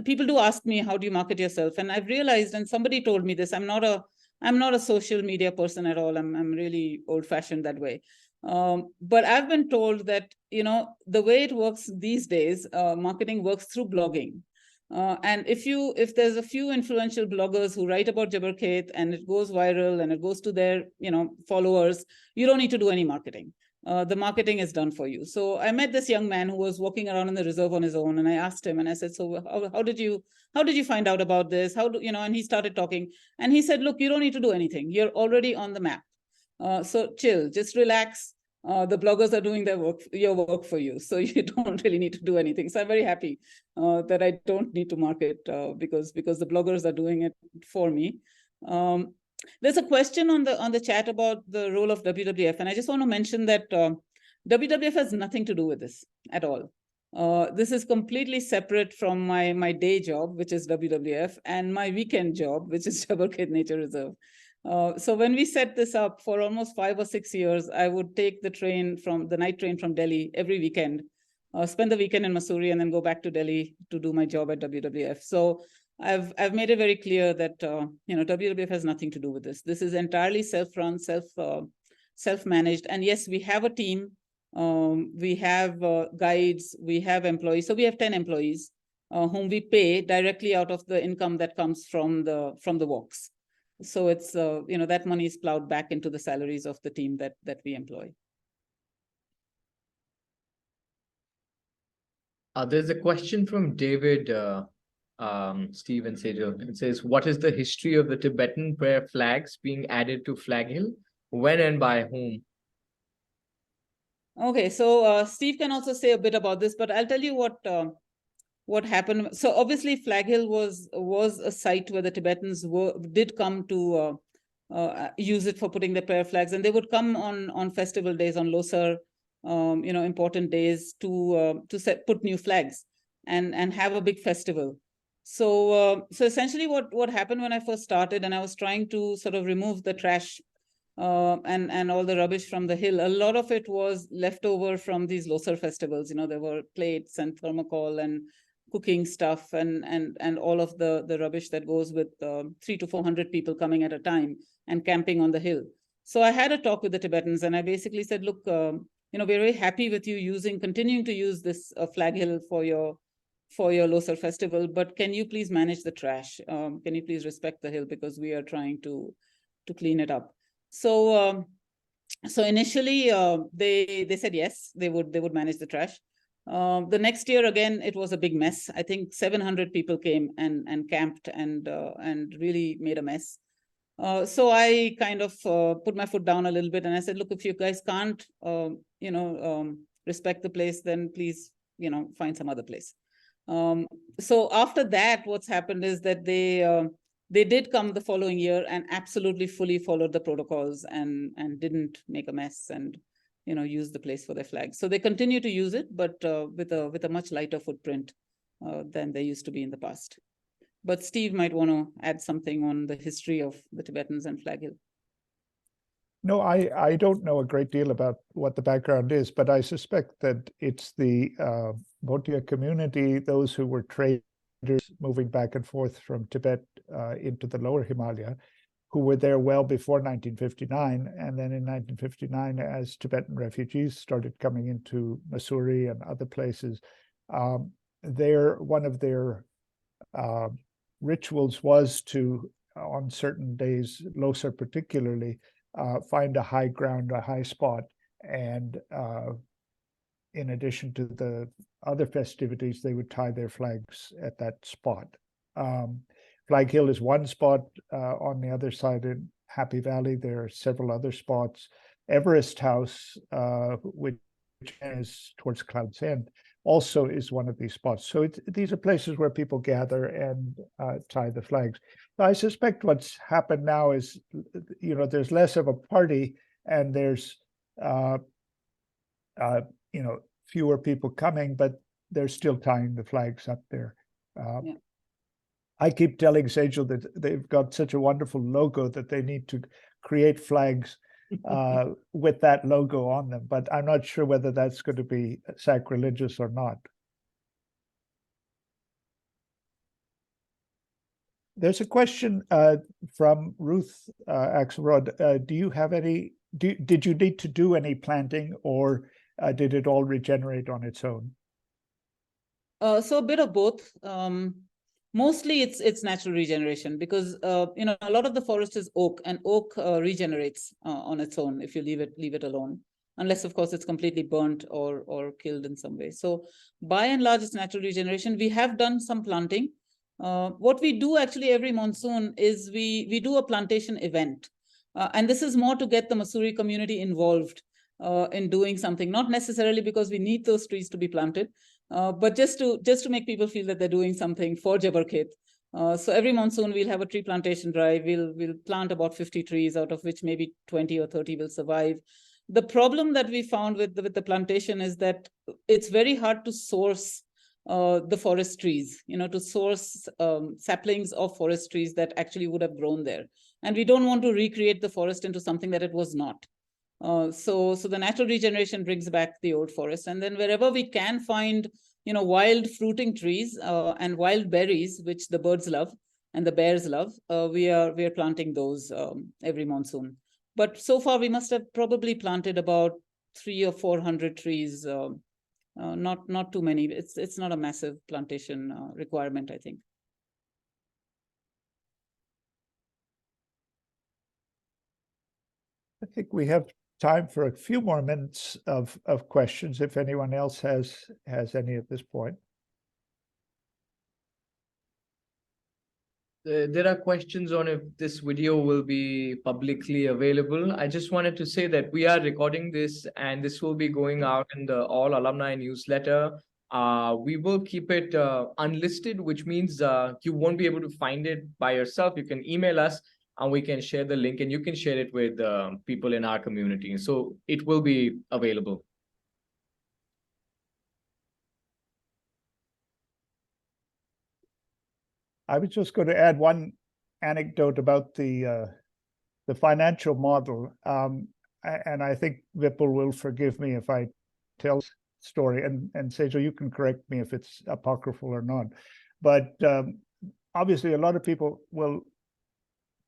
people do ask me, how do you market yourself? And I've realized, and somebody told me this, I'm not a social media person at all. I'm really old-fashioned that way. But I've been told that the way it works these days, marketing works through blogging. And if there's a few influential bloggers who write about Jabbar Khet and it goes viral and it goes to their followers, you don't need to do any marketing. The marketing is done for you. So I met this young man who was walking around in the reserve on his own, and I asked him, and I said, so how did you find out about this? And he started talking, and he said, look, you don't need to do anything. You're already on the map. So chill, just relax. The bloggers are doing your work for you. So you don't really need to do anything. So I'm very happy that I don't need to market because the bloggers are doing it for me. There's a question on the chat about the role of WWF, and I just want to mention that WWF has nothing to do with this at all. This is completely separate from my day job, which is WWF, and my weekend job, which is Jabbar Khet Nature Reserve. So when we set this up for almost 5 or 6 years, I would take the night train from Delhi every weekend, spend the weekend in Mussoorie, and then go back to Delhi to do my job at WWF. So I've made it very clear that WWF has nothing to do with this. This is entirely self-run, self-managed. And yes, we have a team. We have guides. We have employees. So we have 10 employees whom we pay directly out of the income that comes from the walks. So it's that money is plowed back into the salaries of the team that we employ. There's a question from David. Steve and Sejal. It says, what is the history of the Tibetan prayer flags being added to Flag Hill? When and by whom? Okay, so Steve can also say a bit about this, but I'll tell you what happened. So obviously Flag Hill was a site where the Tibetans did come to use it for putting their prayer flags, and they would come on festival days, on Losar, important days to put new flags and have a big festival. So essentially what happened when I first started, and I was trying to sort of remove the trash and all the rubbish from the hill, a lot of it was left over from these Losar festivals. There were plates and thermocol and cooking stuff and all of the rubbish that goes with 300 to 400 people coming at a time and camping on the hill. So I had a talk with the Tibetans, and I basically said, look, we're very happy with you continuing to use this Flag Hill for your Losar festival, but can you please manage the trash? Can you please respect the hill, because we are trying to clean it up. So initially they said yes, they would manage the trash. The next year again, it was a big mess. I think 700 people came and camped and really made a mess. So I kind of put my foot down a little bit, and I said, look, if you guys can't respect the place, then please find some other place. So after that, what's happened is that they did come the following year and absolutely fully followed the protocols and didn't make a mess and use the place for their flag. So they continue to use it, but with a much lighter footprint than they used to be in the past. But Steve might want to add something on the history of the Tibetans and Flag Hill. No, I don't know a great deal about what the background is, but I suspect that it's the Bhotia community, those who were traders moving back and forth from Tibet into the lower Himalaya, who were there well before 1959. And then in 1959, as Tibetan refugees started coming into Mussoorie and other places, one of their rituals was to, on certain days, Losar particularly, find a high ground, a high spot, and in addition to the other festivities, they would tie their flags at that spot. Flag Hill is one spot. On the other side in Happy Valley, there are several other spots. Everest House, which is towards Cloud's End, also is one of these spots. So these are places where people gather and tie the flags. I suspect what's happened now is, there's less of a party and there's, fewer people coming, but they're still tying the flags up there. Yeah. I keep telling Sejal that they've got such a wonderful logo that they need to create flags with that logo on them, but I'm not sure whether that's going to be sacrilegious or not. There's a question from Ruth Axelrod. Do you have any? Did you need to do any planting, or did it all regenerate on its own? So a bit of both. Mostly it's natural regeneration because a lot of the forest is oak, and oak regenerates on its own if you leave it alone, unless of course it's completely burnt or killed in some way. So by and large, it's natural regeneration. We have done some planting. What we do actually every monsoon is we do a plantation event, and this is more to get the Mussoorie community involved in doing something, not necessarily because we need those trees to be planted, but just to make people feel that they're doing something for Jabbar Khet. So every monsoon we'll have a tree plantation drive. We'll plant about 50 trees, out of which maybe 20 or 30 will survive. The problem that we found with the plantation is that it's very hard to source the forest trees, to source saplings of forest trees that actually would have grown there. And we don't want to recreate the forest into something that it was not. So the natural regeneration brings back the old forest. And then wherever we can find, wild fruiting trees and wild berries, which the birds love and the bears love, we are planting those every monsoon. But so far we must have probably planted about 300 or 400 trees. Not too many. It's not a massive plantation requirement, I think. I think we have time for a few more minutes of questions, if anyone else has any at this point. There are questions on if this video will be publicly available. I just wanted to say that we are recording this and this will be going out in the All Alumni newsletter. We will keep it unlisted, which means you won't be able to find it by yourself. You can email us and we can share the link and you can share it with people in our community. So it will be available. I was just going to add one anecdote about the financial model, and I think Vipul will forgive me if I tell the story, and Sejal, you can correct me if it's apocryphal or not. But obviously, a lot of people will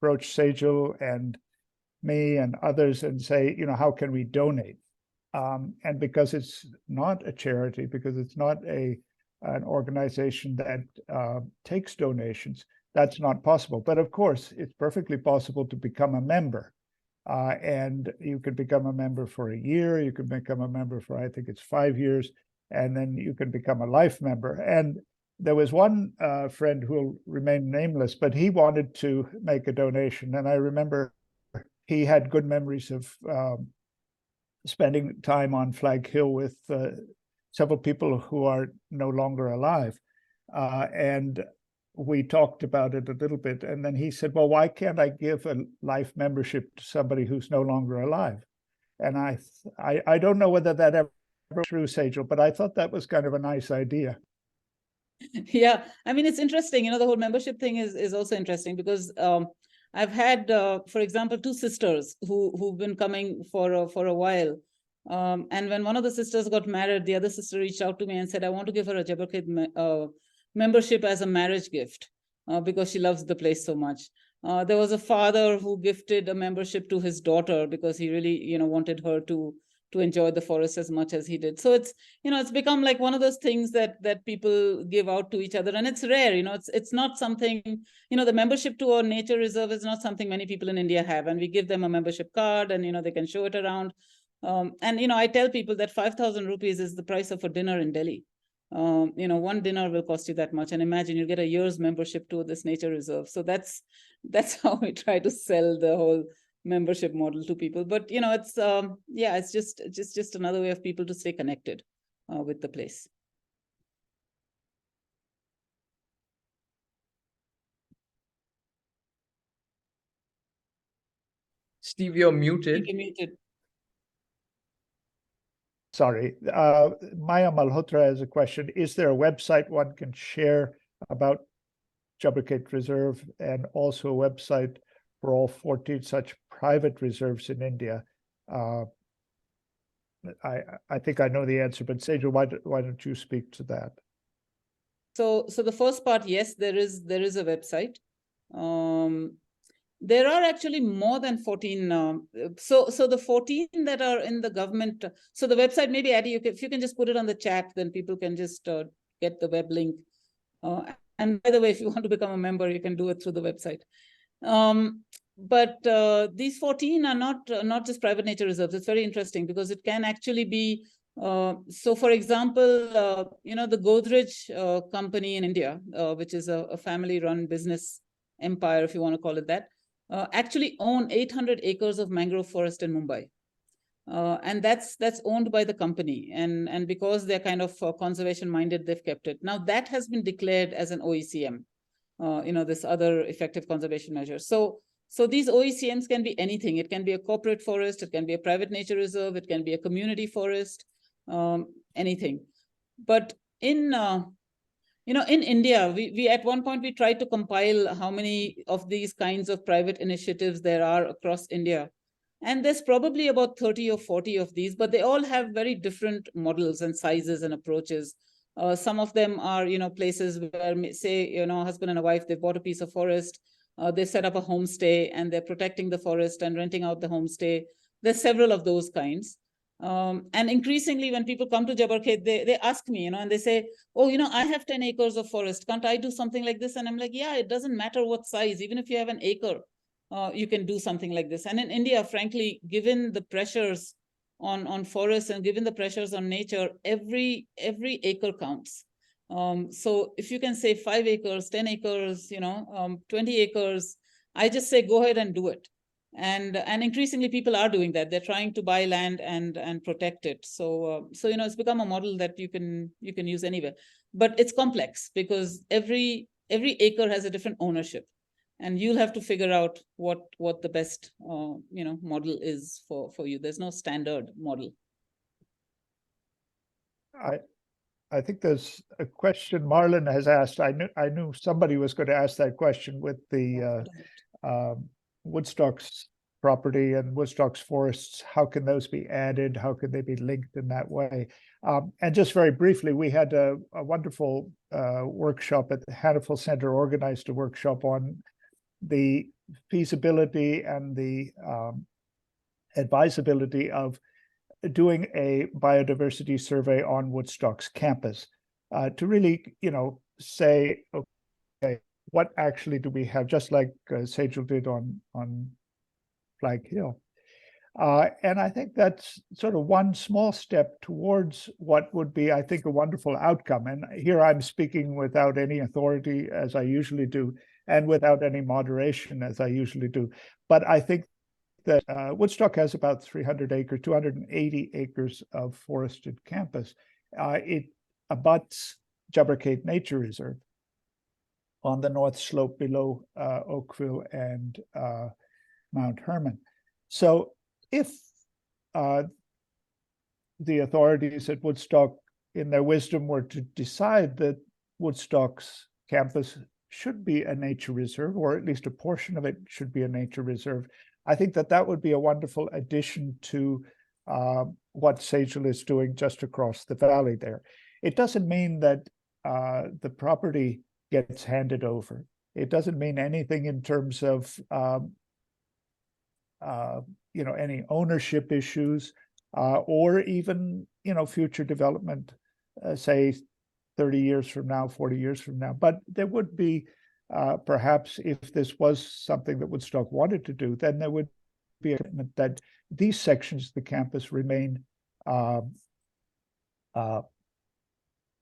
approach Sejal and me and others and say, how can we donate? And because it's not a charity, because it's not an organization that takes donations, that's not possible. But of course, it's perfectly possible to become a member. And you could become a member for a year, you could become a member for, I think it's 5 years, and then you can become a life member. And there was one friend who will remain nameless, but he wanted to make a donation. And I remember he had good memories of spending time on Flag Hill with several people who are no longer alive. And we talked about it a little bit. And then he said, well, why can't I give a life membership to somebody who's no longer alive? And I don't know whether that ever was true, Sejal, but I thought that was kind of a nice idea. Yeah, I mean, it's interesting, you know, the whole membership thing is also interesting because I've had, for example, two sisters who've been coming for a while. And when one of the sisters got married, the other sister reached out to me and said, I want to give her a Jabarkhed membership as a marriage gift because she loves the place so much. There was a father who gifted a membership to his daughter because he really, you know, wanted her to enjoy the forest as much as he did. So it's, you know, it's become like one of those things that people give out to each other, and it's rare, you know, it's not something, you know, the membership to a nature reserve is not something many people in India have, and we give them a membership card and, you know, they can show it around. And, you know, I tell people that 5,000 rupees is the price of a dinner in Delhi. You know, one dinner will cost you that much, and imagine you get a year's membership to this nature reserve. So that's how we try to sell the whole membership model to people. But, you know, it's yeah, it's just another way of people to stay connected with the place. Steve, you're muted. You're muted. Sorry, Maya Malhotra has a question. Is there a website one can share about Jabarkhed Reserve, and also a website for all 14 such private reserves in India? I think I know the answer, but Sejal, why don't you speak to that? So the first part, yes, there is a website. There are actually more than 14. So the 14 that are in the government. So the website, maybe Addie, if you can just put it on the chat, then people can just get the web link. And by the way, if you want to become a member, you can do it through the website. But these 14 are not just private nature reserves. It's very interesting because it can actually be. So, for example, you know, the Godrej company in India, which is a family-run business empire, if you want to call it that, actually own 800 acres of mangrove forest in Mumbai. And that's owned by the company. And because they're kind of conservation-minded, they've kept it. Now, that has been declared as an OECM, you know, this other effective conservation measure. So these OECMs can be anything. It can be a corporate forest, it can be a private nature reserve, it can be a community forest, anything. But in you know, in India, we at one point we tried to compile how many of these kinds of private initiatives there are across India. And there's probably about 30 or 40 of these, but they all have very different models and sizes and approaches. Some of them are, you know, places where, say, you know, a husband and a wife, they bought a piece of forest, they set up a homestay and they're protecting the forest and renting out the homestay. There's several of those kinds. And increasingly, when people come to Jabarkhed, they ask me, you know, and they say, oh, you know, I have 10 acres of forest. Can't I do something like this? And I'm like, yeah, it doesn't matter what size. Even if you have an acre, you can do something like this. And in India, frankly, given the pressures on forests and given the pressures on nature, every acre counts. So if you can say 5 acres, 10 acres, you know, 20 acres, I just say go ahead and do it. And increasingly people are doing that. They're trying to buy land and protect it. So you know, it's become a model that you can use anywhere. But it's complex because every acre has a different ownership, and you'll have to figure out what the best you know, model is for you. There's no standard model. I think there's a question Marlon has asked. I knew somebody was going to ask that question with the Woodstock's property and Woodstock's forests. How can those be added? How can they be linked in that way? And just very briefly, we had a wonderful workshop at the Hannaford Center, organized a workshop on the feasibility and the advisability of doing a biodiversity survey on Woodstock's campus to really, you know, say, okay, what actually do we have, just like Sejal did on Flag Hill. And I think that's sort of one small step towards what would be, I think, a wonderful outcome. And here I'm speaking without any authority, as I usually do, and without any moderation, as I usually do. But I think that Woodstock has about 300 acres, 280 acres of forested campus. It abuts Jabbercate Nature Reserve on the north slope below Oakville and Mount Herman. So if the authorities at Woodstock, in their wisdom, were to decide that Woodstock's campus should be a nature reserve, or at least a portion of it should be a nature reserve, I think that that would be a wonderful addition to what Sejal is doing just across the valley there. It doesn't mean that the property gets handed over. It doesn't mean anything in terms of any ownership issues or even future development, say 30 years from now, 40 years from now. But there would be perhaps, if this was something that Woodstock wanted to do, then there would be a commitment that these sections of the campus remain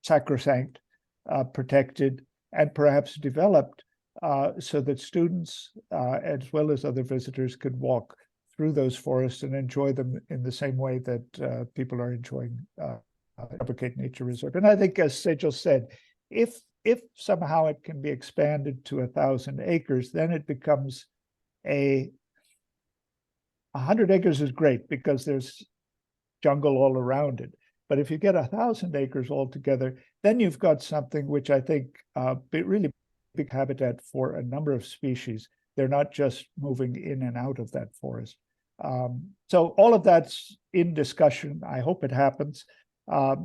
sacrosanct, protected, and perhaps developed so that students as well as other visitors could walk through those forests and enjoy them in the same way that people are enjoying Jabbercate Nature Reserve. And I think, as Sejal said, if somehow it can be expanded to 1,000 acres, then it becomes 100 acres is great because there's jungle all around it. But if you get 1,000 acres altogether, then you've got something which I think really big habitat for a number of species. They're not just moving in and out of that forest. So all of that's in discussion. I hope it happens.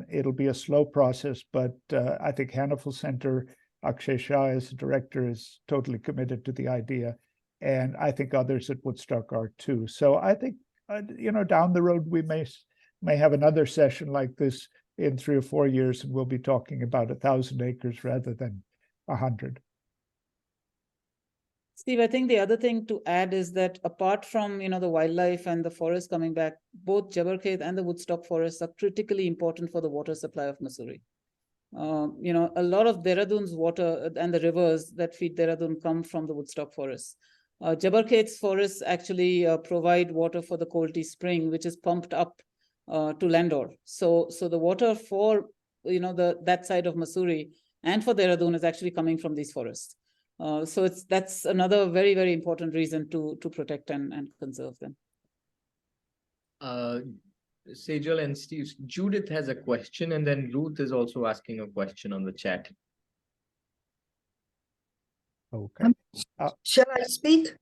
It'll be a slow process, but I think Hannaful Center, Akshay Shah as the director, is totally committed to the idea. And I think others at Woodstock are too. So I think, down the road, we may have another session like this in 3 or 4 years, and we'll be talking about 1,000 acres rather than 100. Steve, I think the other thing to add is that apart from, the wildlife and the forest coming back, both Jabbercate and the Woodstock forests are critically important for the water supply of Missouri. A lot of Dehradun's water and the rivers that feed Dehradun come from the Woodstock forests. Jabbercate's forests actually provide water for the Colty Spring, which is pumped up to Landor. So the water for, that side of Missouri and for Dehradun is actually coming from these forests. So that's another very, very important reason to protect and conserve them. Sejal and Steve, Judith has a question, and then Ruth is also asking a question on the chat. Okay. Shall I speak?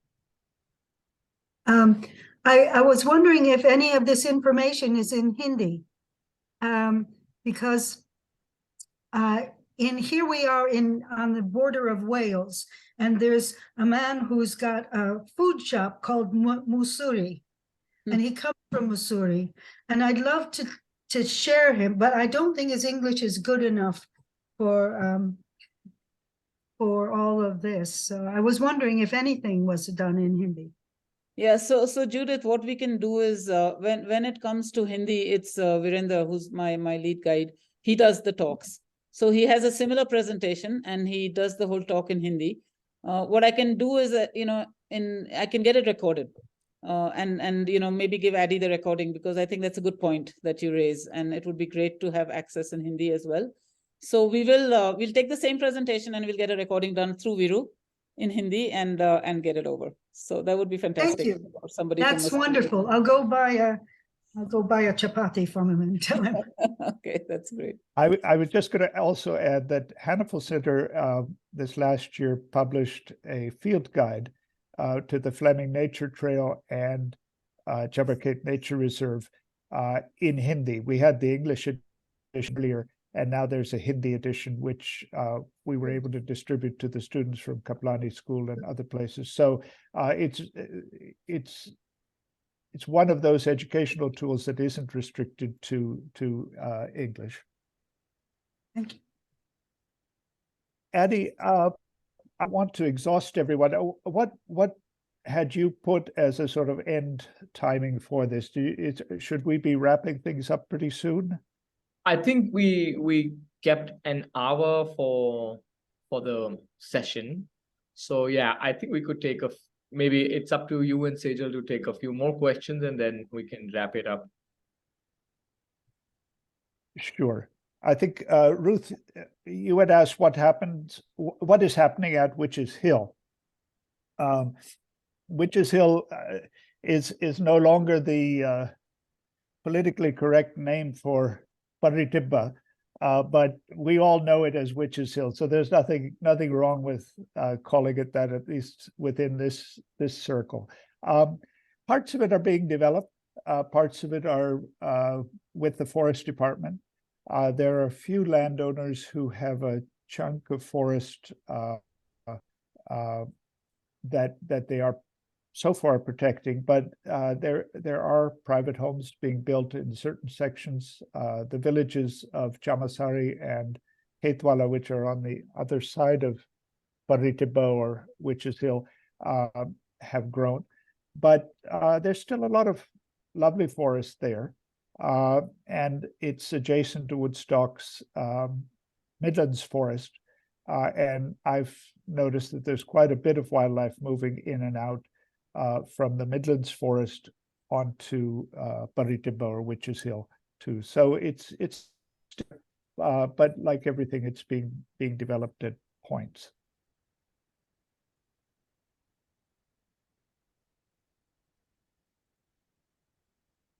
I was wondering if any of this information is in Hindi, because here we are on the border of Wales, and there's a man who's got a food shop called Mussoorie, and he comes from Mussoorie, and I'd love to share him, but I don't think his English is good enough for all of this. So I was wondering if anything was done in Hindi. Yeah, so Judith, what we can do is when it comes to Hindi, it's Virendra, who's my lead guide. He does the talks. So he has a similar presentation and he does the whole talk in Hindi. What I can do is, I can get it recorded and maybe give Addy the recording, because I think that's a good point that you raise, and it would be great to have access in Hindi as well. So we'll take the same presentation and we'll get a recording done through Viru in Hindi and get it over. So that would be fantastic. Thank you. For somebody. That's wonderful. I'll go buy a chapati from him and tell him. Okay, that's great. I was just going to also add that Hannaful Center this last year published a field guide to the Fleming Nature Trail and Jabbercate Nature Reserve in Hindi. We had the English edition earlier, and now there's a Hindi edition, which we were able to distribute to the students from Kaplani School and other places. So it's one of those educational tools that isn't restricted to English. Thank you. Addy, I want to exhaust everyone. What had you put as a sort of end timing for this? Should we be wrapping things up pretty soon? I think we kept an hour for the session. So yeah, I think we could take maybe it's up to you and Sejal to take a few more questions and then we can wrap it up. Sure. I think, Ruth, you had asked what is happening at Witches Hill. Witches Hill is no longer the politically correct name for Paritibba, but we all know it as Witches Hill. So there's nothing wrong with calling it that, at least within this circle. Parts of it are being developed. Parts of it are with the forest department. There are a few landowners who have a chunk of forest that they are so far protecting, but there are private homes being built in certain sections. The villages of Chamasari and Ketwala, which are on the other side of Paritibba or Witches Hill, have grown. But there's still a lot of lovely forest there. And it's adjacent to Woodstock's Midlands Forest. And I've noticed that there's quite a bit of wildlife moving in and out from the Midlands Forest onto Paritibba or Witches Hill too. So it's but like everything, it's being developed at points.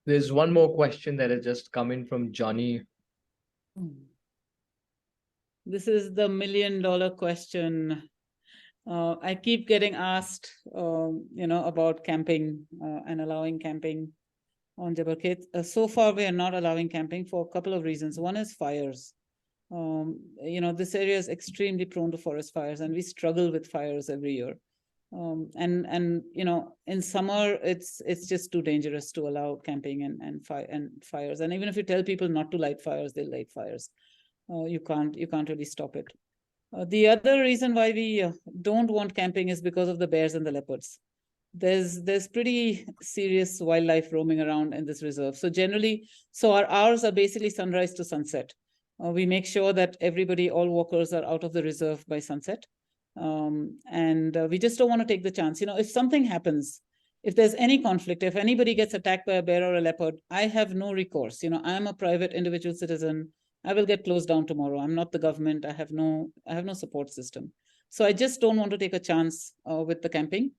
There's one more question that has just come in from Johnny. This is the $1 million question. I keep getting asked, about camping and allowing camping on Jabal Khet. So far, we are not allowing camping for a couple of reasons. One is fires. This area is extremely prone to forest fires, and we struggle with fires every year. In summer, it's just too dangerous to allow camping and fires. And even if you tell people not to light fires, they'll light fires. You can't really stop it. The other reason why we don't want camping is because of the bears and the leopards. There's pretty serious wildlife roaming around in this reserve. So generally, our hours are basically sunrise to sunset. We make sure that all walkers are out of the reserve by sunset. We just don't want to take the chance. If something happens, if there's any conflict, if anybody gets attacked by a bear or a leopard, I have no recourse. I'm a private individual citizen. I will get closed down tomorrow. I'm not the government. I have no support system. So I just don't want to take a chance with the camping.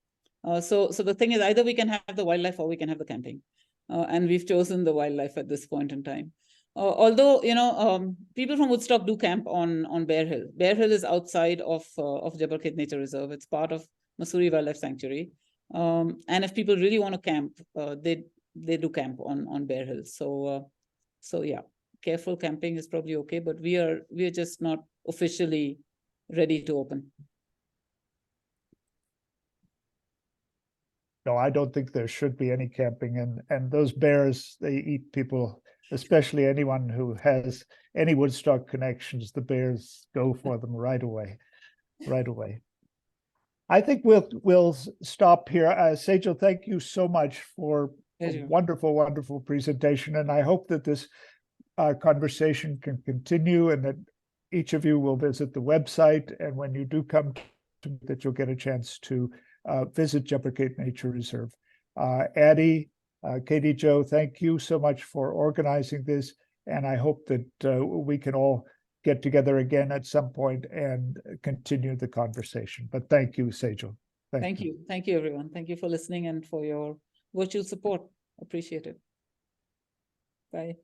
So the thing is, either we can have the wildlife or we can have the camping. And we've chosen the wildlife at this point in time. Although, people from Woodstock do camp on Bear Hill. Bear Hill is outside of Jabal Khet Nature Reserve. It's part of Mussoorie Wildlife Sanctuary. And if people really want to camp, they do camp on Bear Hill. So yeah, careful camping is probably okay, but we are just not officially ready to open. No, I don't think there should be any camping, and those bears, they eat people, especially anyone who has any Woodstock connections. The bears go for them right away. I think we'll stop here. Sejal, thank you so much for a wonderful presentation, and I hope that this conversation can continue and that each of you will visit the website, and when you do come to that, you'll get a chance to visit Jabal Khet Nature Reserve. Addie, Katie Jo, thank you so much for organizing this, and I hope that we can all get together again at some point and continue the conversation. But thank you, Sejal. Thank you. Thank you, everyone. Thank you for listening and for your virtual support. Appreciate it. Bye.